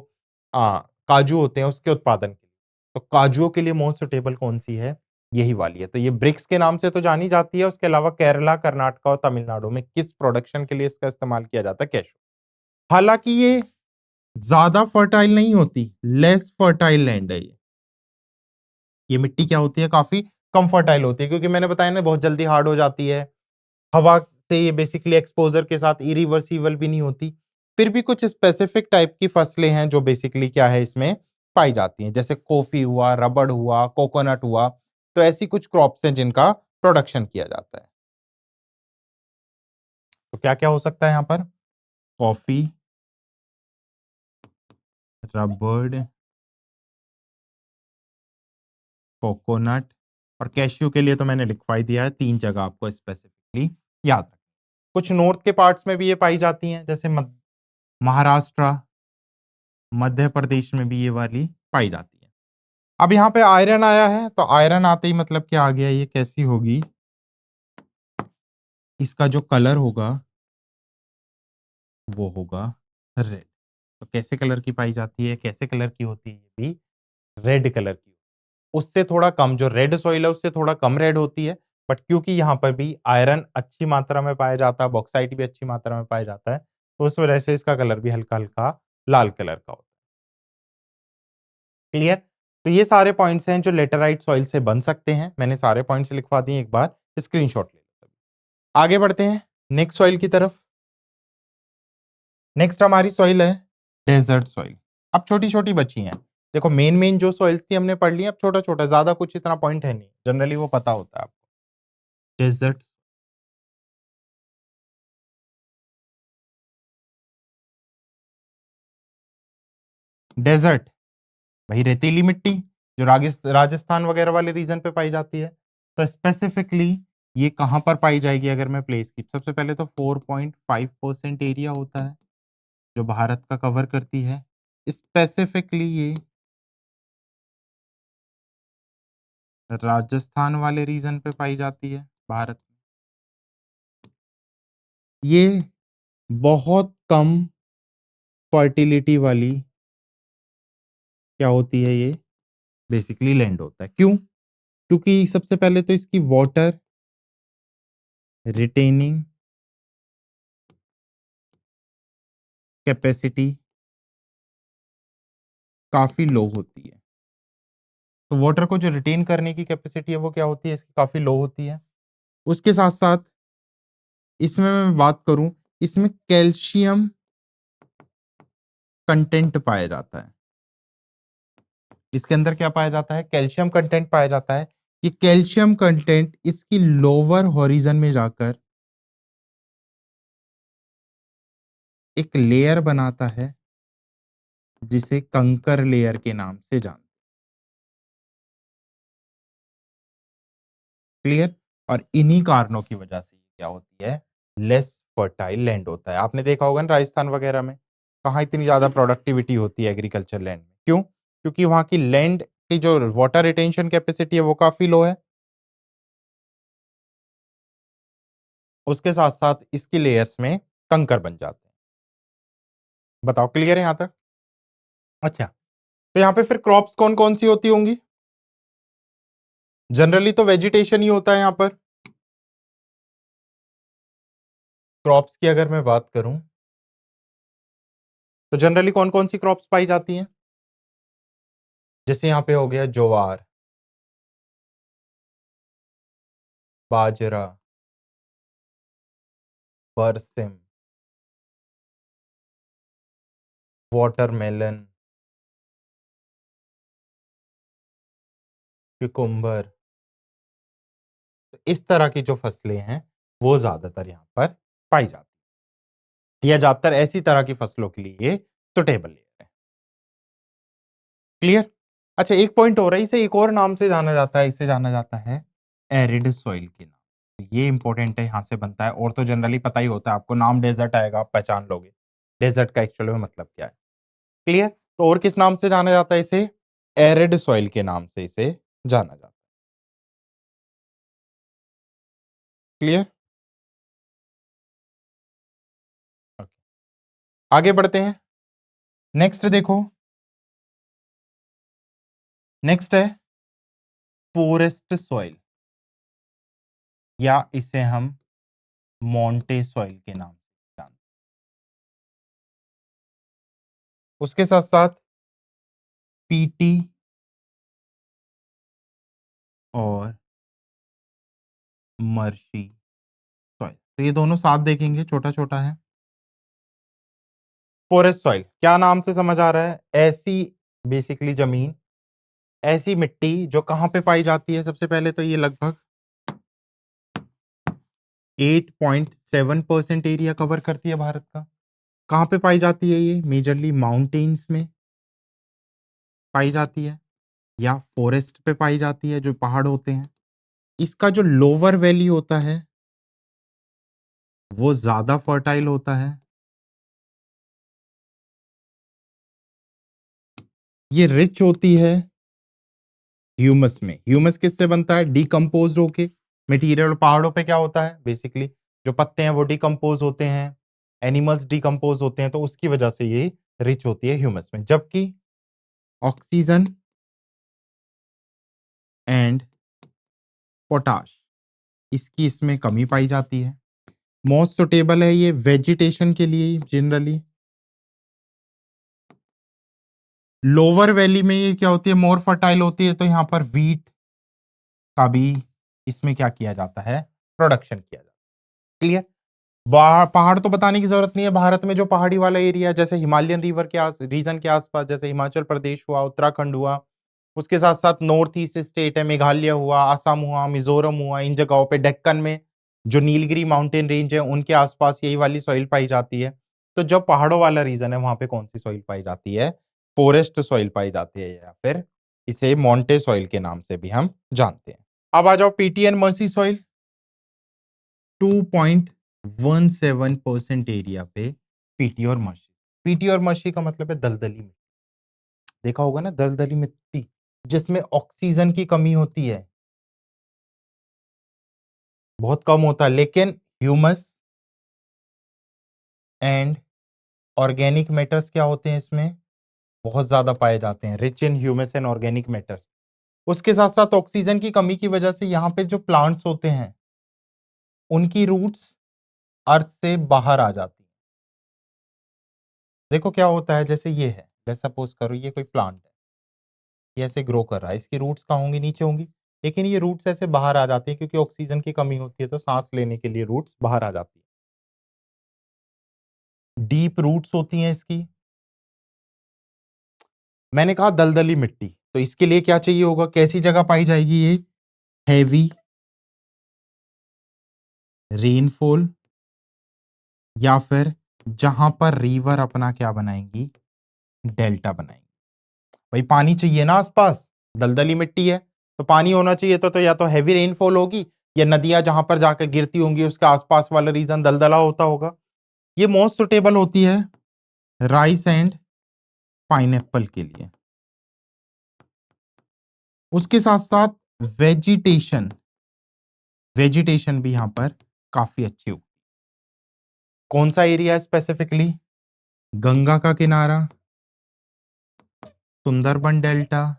काजू होते हैं उसके उत्पादन के लिए। तो काजुओं के लिए मोस्ट सुटेबल कौन सी है? यही वाली है। तो ये ब्रिक्स के नाम से तो जानी जाती है, उसके अलावा केरला, कर्नाटका और तमिलनाडु में किस प्रोडक्शन के लिए इसका इस्तेमाल किया जाता है? कैश्यू। हालांकि ये ज्यादा फर्टाइल नहीं होती, लेस फर्टाइल लैंड है ये मिट्टी क्या होती है? काफी कम फर्टाइल होती है, क्योंकि मैंने बताया ना बहुत जल्दी हार्ड हो जाती है, हवा से ये बेसिकली एक्सपोजर के साथ इरिवर्सिबल भी नहीं होती। फिर भी कुछ स्पेसिफिक टाइप की फसलें हैं जो बेसिकली क्या है इसमें पाई जाती हैं, जैसे कॉफी हुआ, रबड़ हुआ, कोकोनट हुआ। तो ऐसी कुछ क्रॉप्स हैं जिनका प्रोडक्शन किया जाता है। तो क्या क्या हो सकता है यहाँ पर? कॉफी, रबड़, कोकोनट और कैश्यू के लिए तो मैंने लिखवाई दिया है, तीन जगह आपको स्पेसिफिकली याद रखना। कुछ नॉर्थ के पार्ट्स में भी ये पाई जाती हैं, जैसे महाराष्ट्र, मध्य प्रदेश में भी ये वाली पाई जाती है। अब यहाँ पे आयरन आया है, तो आयरन आते ही मतलब क्या आ गया? ये कैसी होगी? इसका जो कलर होगा वो होगा रेड। तो कैसे कलर की पाई जाती है, कैसे कलर की होती है? ये भी रेड कलर की। उससे थोड़ा कम, जो रेड सॉइल है उससे थोड़ा कम रेड होती है, बट क्योंकि यहाँ पर भी आयरन अच्छी मात्रा में पाया जाता है, बॉक्साइट भी अच्छी मात्रा में पाया जाता है, तो उस वजह से इसका कलर भी हल्का हल्का लाल कलर का होता है। क्लियर? तो ये सारे पॉइंट्स हैं जो लेटेराइट सॉइल से बन सकते हैं। मैंने सारे पॉइंट्स लिखवा दिए, एक बार स्क्रीनशॉट ले लो। आगे बढ़ते हैं नेक्स्ट सॉइल की तरफ। नेक्स्ट हमारी सॉइल है डेजर्ट सॉइल। अब छोटी-छोटी बची हैं। देखो मेन जो सॉइल्स थी हमने पढ़ ली, अब छोटा-छोटा, ज़्यादा कुछ इतना पॉइंट है नहीं। जनरली वो पता होता है आपको। डेजर्ट डेजर्ट वही रेतीली मिट्टी जो राजस्थान वगैरह वाले रीजन पे पाई जाती है। तो स्पेसिफिकली ये कहाँ पर पाई जाएगी अगर मैं प्लेस की? सबसे पहले तो 4.5% एरिया होता है जो भारत का कवर करती है। स्पेसिफिकली ये राजस्थान वाले रीजन पे पाई जाती है भारत में। ये बहुत कम फर्टिलिटी वाली क्या होती है ये? बेसिकली लैंड होता है। क्यों? क्योंकि सबसे पहले तो इसकी वाटर रिटेनिंग कैपेसिटी काफ़ी लो होती है। तो वाटर को जो रिटेन करने की कैपेसिटी है वो क्या होती है? इसकी काफ़ी लो होती है। उसके साथ-साथ इसमें मैं बात करूँ, इसमें कैल्शियम कंटेंट पाया जाता है। इसके अंदर क्या पाया जाता है? कैल्शियम कंटेंट पाया जाता है। ये कैल्शियम कंटेंट इसकी लोअर हॉरिज़न में जाकर एक लेयर बनाता है जिसे कंकर लेयर के नाम से जान क्लियर? और इन्हीं कारणों की वजह से ये क्या होती है? लेस फर्टाइल लैंड होता है। आपने देखा होगा ना राजस्थान वगैरह में, कहाँ इतनी ज़्यादा प्रोडक्टिविटी होती है एग्रीकल्चर लैंड में। क्यों? क्योंकि वहाँ की लैंड की जो वाटर रिटेंशन कैपेसिटी है वो काफ़ी लो है। उसके साथ-साथ इसकी लेयर्स में कंकर बन जाते हैं। बताओ क्लियर है यहाँ तक? अच्छा, तो यहाँ पे फिर क्रॉप्स कौन-कौन सी होती होंगी? जनरली तो वेजिटेशन ही होता है यहाँ पर। क्रॉप्स की अगर मैं बात करूँ, तो जनरली कौन-कौन सी क्रॉप्स पाई जाती हैं? जैसे यहाँ पे हो गया ज्वार, बाजरा, बरसिम, वाटरमेलन, क्यूकम्बर, तो इस तरह की जो फसलें हैं, वो ज़्यादातर यहाँ पर पाई जाती हैं, या ज़्यादातर ऐसी तरह की फसलों के लिए ये सूटेबल है। क्लियर? अच्छा, एक पॉइंट और है, इसे एक और नाम से जाना जाता है, इसे जाना जाता है एरिड सॉइल के नाम से। ये इंपॉर्टेंट है, यहाँ से बनता है, और तो जनरली पता ही होता है आपको, नाम डेज़र्ट आएगा, आप पहचान लोगे। डेज़र्ट का एक्चुअल में मतलब क्या है? क्लियर? तो और किस नाम से जाना जाता है इसे? एरिड सॉइल के नाम से इसे जाना जाता है। क्लियर? ओके, आगे बढ़ते हैं। नेक्स्ट देखो, नेक्स्ट है फॉरेस्ट सॉइल, या इसे हम मोंटे सॉइल के नाम से जानते हैं। उसके साथ-साथ पीटी और मर्शी सॉइल। तो ये दोनों साथ देखेंगे, छोटा-छोटा है। फॉरेस्ट सॉइल क्या नाम से समझ आ रहा है? ऐसी बेसिकली ज़मीन, ऐसी मिट्टी जो कहाँ पे पाई जाती है? सबसे पहले तो ये लगभग 8.7% एरिया कवर करती है भारत का। कहाँ पे पाई जाती है ये? मेजरली माउंटेन्स में पाई जाती है, या फॉरेस्ट पे पाई जाती है, जो पहाड़ होते हैं। इसका जो लोअर वैली होता है, वो ज़्यादा फर्टाइल होता है। ये रिच होती है ह्यूमस में। ह्यूमस किससे बनता है? डिकम्पोज़्ड होके मटीरियल। पहाड़ों पे क्या होता है? बेसिकली जो पत्ते हैं वो डिकम्पोज़ होते हैं, एनिमल्स डिकम्पोज़ होते हैं, तो उसकी वजह से ये रिच होती है ह्यूमस में। जबकि ऑक्सीजन एंड पोटाश, इसकी इसमें कमी पाई जाती है। मोस्ट सूटेबल है ये वेजिटेशन के लिए जनरली। लोअर वैली में ये क्या होती है, मोर फर्टाइल होती है, तो यहाँ पर वीट का भी इसमें क्या किया जाता है, प्रोडक्शन किया जाता है। क्लियर। पहाड़ तो बताने की जरूरत नहीं है। भारत में जो पहाड़ी वाला एरिया जैसे हिमालयन रिवर के रीजन के आसपास, जैसे हिमाचल प्रदेश हुआ, उत्तराखंड हुआ, उसके साथ साथ नॉर्थ ईस्ट स्टेट है, मेघालय हुआ, आसाम हुआ, मिजोरम हुआ, इन जगहों पे डेक्कन में जो नीलगिरी माउंटेन रेंज है उनके आसपास यही वाली सॉइल पाई जाती है। तो जो पहाड़ों वाला रीजन है वहां पे कौन सी सॉइल पाई जाती है, फॉरेस्ट सॉइल पाई जाती है, या फिर इसे मोंटे सॉइल के नाम से भी हम जानते हैं। अब आ जाओ पीटीएन मर्सी सॉइल। 2.17% एरिया पे पीटी और मर्सी। पीटी और मर्सी का मतलब है दलदली मिट्टी। देखा होगा ना, दलदली मिट्टी जिसमें ऑक्सीजन की कमी होती है, बहुत कम होता है, लेकिन ह्यूमस एंड ऑर्गेनिक मैटर्स क्या होते हैं इसमें, बहुत ज्यादा पाए जाते हैं, rich in humus and organic matters. उसके साथ साथ ऑक्सीजन की कमी की वजह से यहाँ पे जो प्लांट्स होते हैं उनकी रूट्स अर्थ से बाहर आ जाती हैं। देखो क्या होता है, जैसे ये है, जैसे सपोज करो ये कोई प्लांट है, ये ऐसे ग्रो कर रहा है, इसकी रूट्स कहाँ होंगी, नीचे होंगी, लेकिन ये रूट्स ऐसे बाहर आ जाती है क्योंकि ऑक्सीजन की कमी होती है, तो सांस लेने के लिए रूट्स बाहर आ जाती है, डीप रूट्स होती हैं इसकी। मैंने कहा दलदली मिट्टी, तो इसके लिए क्या चाहिए होगा, कैसी जगह पाई जाएगी ये, हैवी रेनफॉल, या फिर जहां पर रिवर अपना क्या बनाएंगी, डेल्टा बनाएंगी। भाई पानी चाहिए ना आसपास, दलदली मिट्टी है तो पानी होना चाहिए, तो या तो हैवी रेनफॉल होगी, या नदियां जहां पर जाकर गिरती होंगी उसके आसपास वाला रीजन दलदला होता होगा। ये मोस्ट सुटेबल होती है राइस एंड पाइनएप्पल के लिए। उसके साथ साथ वेजिटेशन, वेजिटेशन भी यहां पर काफी अच्छी हो। कौन सा एरिया स्पेसिफिकली, गंगा का किनारा, सुंदरबन डेल्टा,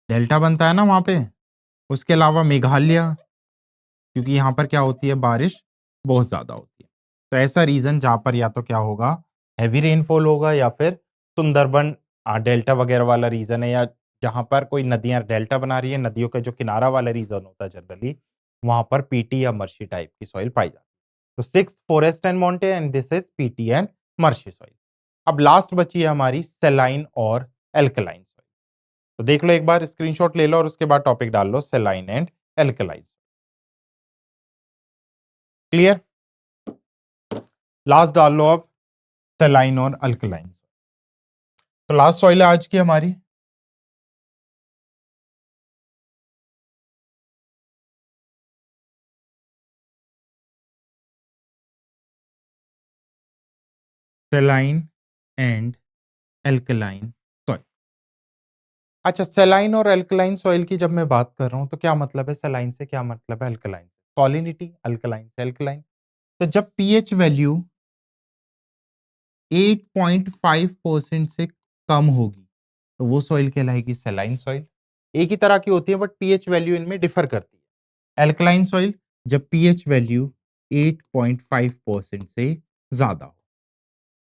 डेल्टा बनता है ना वहां पे, उसके अलावा मेघालय, क्योंकि यहां पर क्या होती है, बारिश बहुत ज्यादा होती है। तो ऐसा रीजन जहां पर या तो क्या होगा, हैवी रेनफॉल होगा, या फिर सुंदरबन डेल्टा वगैरह वाला रीजन है, या जहां पर कोई नदियां डेल्टा बना रही है, नदियों का जो किनारा वाला रीजन होता है जनरली, वहां पर पीटी या मर्शी टाइप की सॉइल पाई जाती है। तो sixth forest and mountain and this is peaty and marshy soil. अब लास्ट बची है हमारी सेलाइन और एल्कलाइन सॉइल। तो देख लो एक बार, स्क्रीनशॉट ले लो और उसके बाद टॉपिक डाल लो, saline and alkaline. Clear. Last डाल लो अब, सेलाइन और अल्कलाइन। तो लास्ट सॉइल है आज की हमारी सेलाइन एंड एल्कलाइन सॉइल। अच्छा, सेलाइन और अल्कलाइन सॉइल की जब मैं बात कर रहा हूं तो क्या मतलब है, सेलाइन से क्या मतलब है, अल्कलाइन से सॉलिनिटी, अल्कलाइन से एल्कलाइन। तो जब पीएच वैल्यू 8.5% से कम होगी तो वो सॉइल कहलाएगी सेलाइन सॉइल। एक ही तरह की होती है बट पीएच वैल्यू इनमें डिफर करती है। एल्कलाइन सॉइल जब पीएच वैल्यू 8.5% से ज्यादा हो।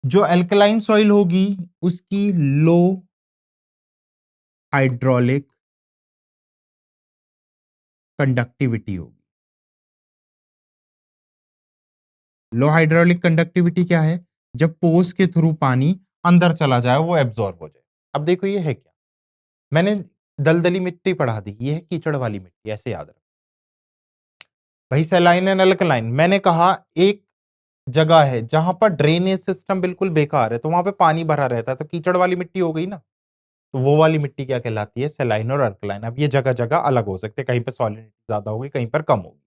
जो अल्कलाइन सॉइल होगी उसकी लो हाइड्रोलिक कंडक्टिविटी होगी। लो हाइड्रोलिक कंडक्टिविटी क्या है, जब पोर्स के थ्रू पानी अंदर चला जाए, वो एब्जॉर्ब हो जाए। अब देखो ये है क्या, मैंने दलदली मिट्टी पढ़ा दी, ये है कीचड़ वाली मिट्टी, ऐसे याद रखो। भाई सैलाइन एंड अल्कलाइन, मैंने कहा एक जगह है जहां पर ड्रेनेज सिस्टम बिल्कुल बेकार है, तो वहां पे पानी भरा रहता है, तो कीचड़ वाली मिट्टी हो गई ना। तो वो वाली मिट्टी क्या कहलाती है, सैलाइन और अल्कलाइन। अब ये जगह जगह अलग हो सकते हैं, कहीं पर सॉलिडिटी ज्यादा होगी, कहीं पर कम होगी।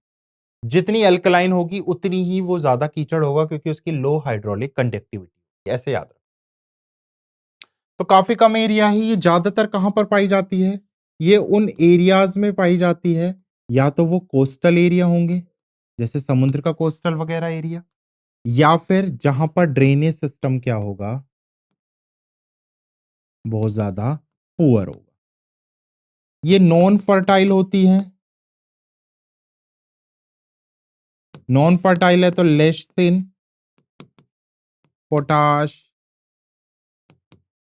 जितनी अल्कलाइन होगी उतनी ही वो ज्यादा कीचड़ होगा, क्योंकि उसकी लो हाइड्रोलिक कंडक्टिविटी, ऐसे याद रखो। तो काफी कम एरिया है। ये ज्यादातर कहां पर पाई जाती है, ये उन एरियाज में पाई जाती है, या तो वो कोस्टल एरिया होंगे, जैसे समुद्र का कोस्टल वगैरह एरिया, या फिर जहां पर ड्रेनेज सिस्टम क्या होगा, बहुत ज्यादा पुअर होगा। ये नॉन फर्टाइल होती है, नॉन फर्टाइल है तो less in potash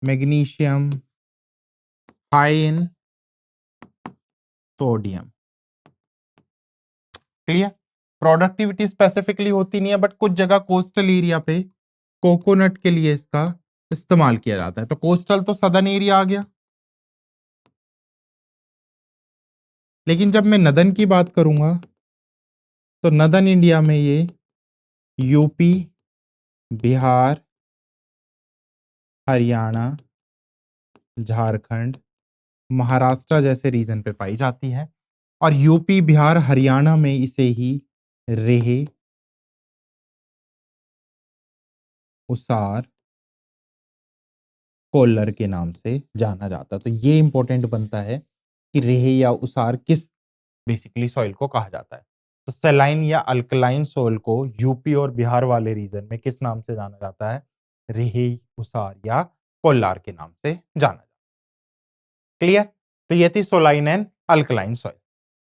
magnesium, high in sodium. Clear? Productivity specifically होती नहीं है, बट कुछ जगह कोस्टल एरिया पे कोकोनट के लिए इसका इस्तेमाल किया जाता है। तो कोस्टल तो सदर्न एरिया आ गया, लेकिन जब मैं नदन की बात करूंगा तो नदन इंडिया में ये यूपी, बिहार, हरियाणा, झारखंड, महाराष्ट्र जैसे रीजन पे पाई जाती है। और यूपी, बिहार, हरियाणा में इसे ही रेहे, उसार, कोल्लर के नाम से जाना जाता है। तो ये इंपॉर्टेंट बनता है कि रेहे या उसार किस बेसिकली सॉइल को कहा जाता है। तो सेलाइन या अल्कलाइन सॉइल को यूपी और बिहार वाले रीजन में किस नाम से जाना जाता है? रेहे, उसार या कोल्लार के नाम से जाना जाता है। क्लियर? तो ये थी सोलाइन एंड अल्कलाइन सॉइल।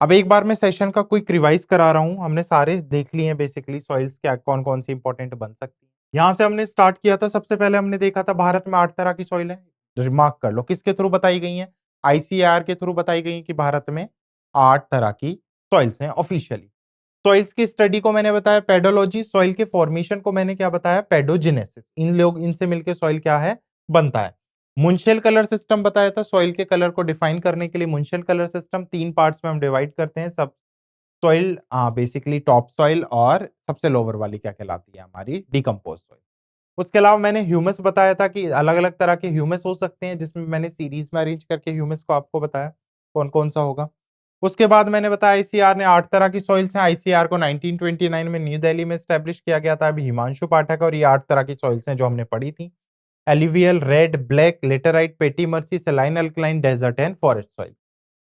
अब एक बार मैं सेशन का क्विक रिवाइज करा रहा हूं। हमने सारे देख लिए हैं बेसिकली सॉइल्स क्या कौन कौन सी इंपॉर्टेंट बन सकती है। यहां से हमने स्टार्ट किया था। सबसे पहले हमने देखा था भारत में 8 तरह की सॉइल है। रिमार्क कर लो किसके थ्रू बताई गई हैं? आईसीएआर के थ्रू बताई गई कि भारत में 8 तरह की सॉइल्स हैं ऑफिशियली। सॉइल्स की स्टडी को मैंने बताया पेडोलॉजी, सॉइल के फॉर्मेशन को मैंने क्या बताया? पेडोजेनेसिस। इन लोग इनसे मिलकर सॉइल क्या है? बनता है। मुंशियल कलर सिस्टम बताया था, सॉइल के कलर को डिफाइन करने के लिए मुंशियल कलर सिस्टम 3 पार्ट्स में हम डिवाइड करते हैं। सब सॉइल बेसिकली टॉप सॉइल और सबसे लोअर वाली क्या कहलाती है? हमारी डिकम्पोज सॉइल। उसके अलावा मैंने ह्यूमस बताया था कि अलग-अलग तरह के ह्यूमस हो सकते हैं, जिसमें मैंने सीरीज में अरेंज करके ह्यूमस को आपको बताया कौन-कौन सा होगा। उसके बाद मैंने बताया आईसीआर ने 8 तरह की सॉइल्स हैं। आईसीआर को 1929 में न्यू दिल्ली में एस्टैब्लिश किया गया था। अभी हिमांशु पाठक और ये 8 तरह की सॉइल्स हैं जो हमने पढ़ी थी। Alluvial, red, black, laterite, peaty marshy, saline alkaline, desert and forest soil.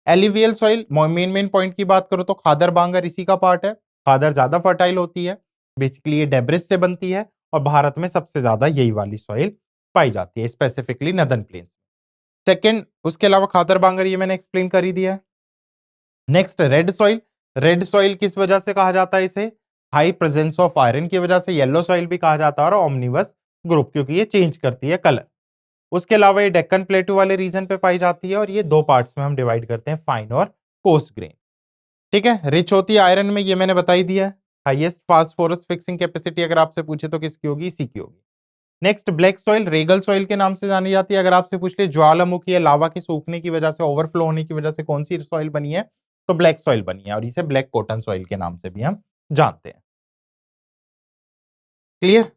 Alluvial soil main point की बात करो तो खादर बांगर इसी का पार्ट है। खादर ज्यादा फर्टाइल होती है, बेसिकली ये डेब्रिस से बनती है और भारत में सबसे ज्यादा यही वाली सॉइल पाई जाती है, स्पेसिफिकली नदन प्लेन्स। सेकंड, उसके अलावा खादर बांगर ये मैंने एक्सप्लेन कर ही दिया है। Next red soil. Red soil किस वजह से कहा जाता है इसे? हाई प्रेजेंस ऑफ आयरन की वजह से। येलो सॉइल भी कहा जाता है और ओमनिवस ग्रुप, क्योंकि ये चेंज करती है कलर। उसके अलावा ये डेक्कन प्लेटू वाले रीजन पे पाई जाती है और ये 2 पार्ट्स में हम डिवाइड करते हैं, फाइन और कोस्ट ग्रेन। ठीक है, रिच होती है आयरन में, ये मैंने बता ही दिया है। हाईएस्ट फास्फोरस फिक्सिंग कैपेसिटी अगर आपसे पूछे तो किसकी होगी? इसी की होगी। Next black soil, regal soil के नाम से जानी जाती है। अगर आपसे पूछ ले ज्वालामुखी या लावा के सूखने की वजह से, ओवरफ्लो होने की वजह से कौन सी सॉइल बनी है? तो ब्लैक सॉइल बनी है और इसे ब्लैक कॉटन सॉइल के नाम से भी हम जानते हैं। क्लियर?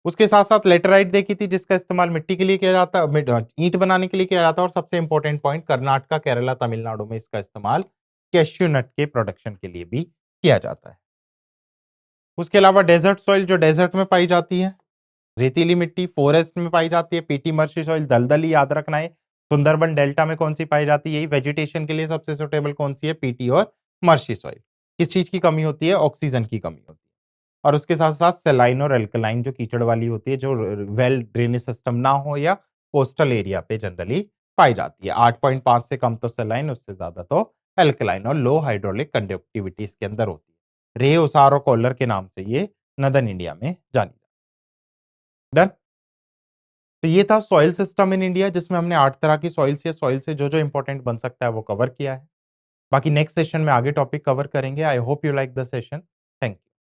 उसके साथ साथ लेटराइट देखी थी जिसका इस्तेमाल मिट्टी के लिए किया जाता है, ईंट बनाने के लिए किया जाता है। और सबसे इंपॉर्टेंट पॉइंट, कर्नाटका, केरला, तमिलनाडु में इसका इस्तेमाल कैश्यू नट के प्रोडक्शन के लिए भी किया जाता है। उसके अलावा डेजर्ट सॉइल जो डेजर्ट में पाई जाती है, रेतीली मिट्टी फॉरेस्ट में पाई जाती है। पीटी मर्शी सॉइल दलदली, याद रखना है। सुंदरबन डेल्टा में कौन सी पाई जाती है? यही वेजिटेशन के लिए सबसे सुटेबल कौन सी है? पीटी और मर्शी सॉइल। किस चीज की कमी होती है? ऑक्सीजन की कमी होती है। और उसके साथ साथ सेलाइन और अल्कलाइन जो कीचड़ वाली होती है, जो वेल ड्रेनेज सिस्टम ना हो या कोस्टल एरिया पे जनरली पाई जाती है। 8.5 से कम तो सेलाइन, उससे ज्यादा तो अल्कलाइन, और लो हाइड्रोलिक कंडक्टिविटी इसके अंदर होती है। रे, उसार और कोल्लर के नाम से ये नदन इंडिया में जानी जाती है। डन? तो ये था सॉइल सिस्टम इन इंडिया, जिसमें हमने 8 तरह की सॉइल्स या सॉइल से जो इंपॉर्टेंट बन सकता है वो कवर किया है। बाकी नेक्स्ट सेशन में आगे टॉपिक कवर करेंगे। I hope you like the session. Thank you.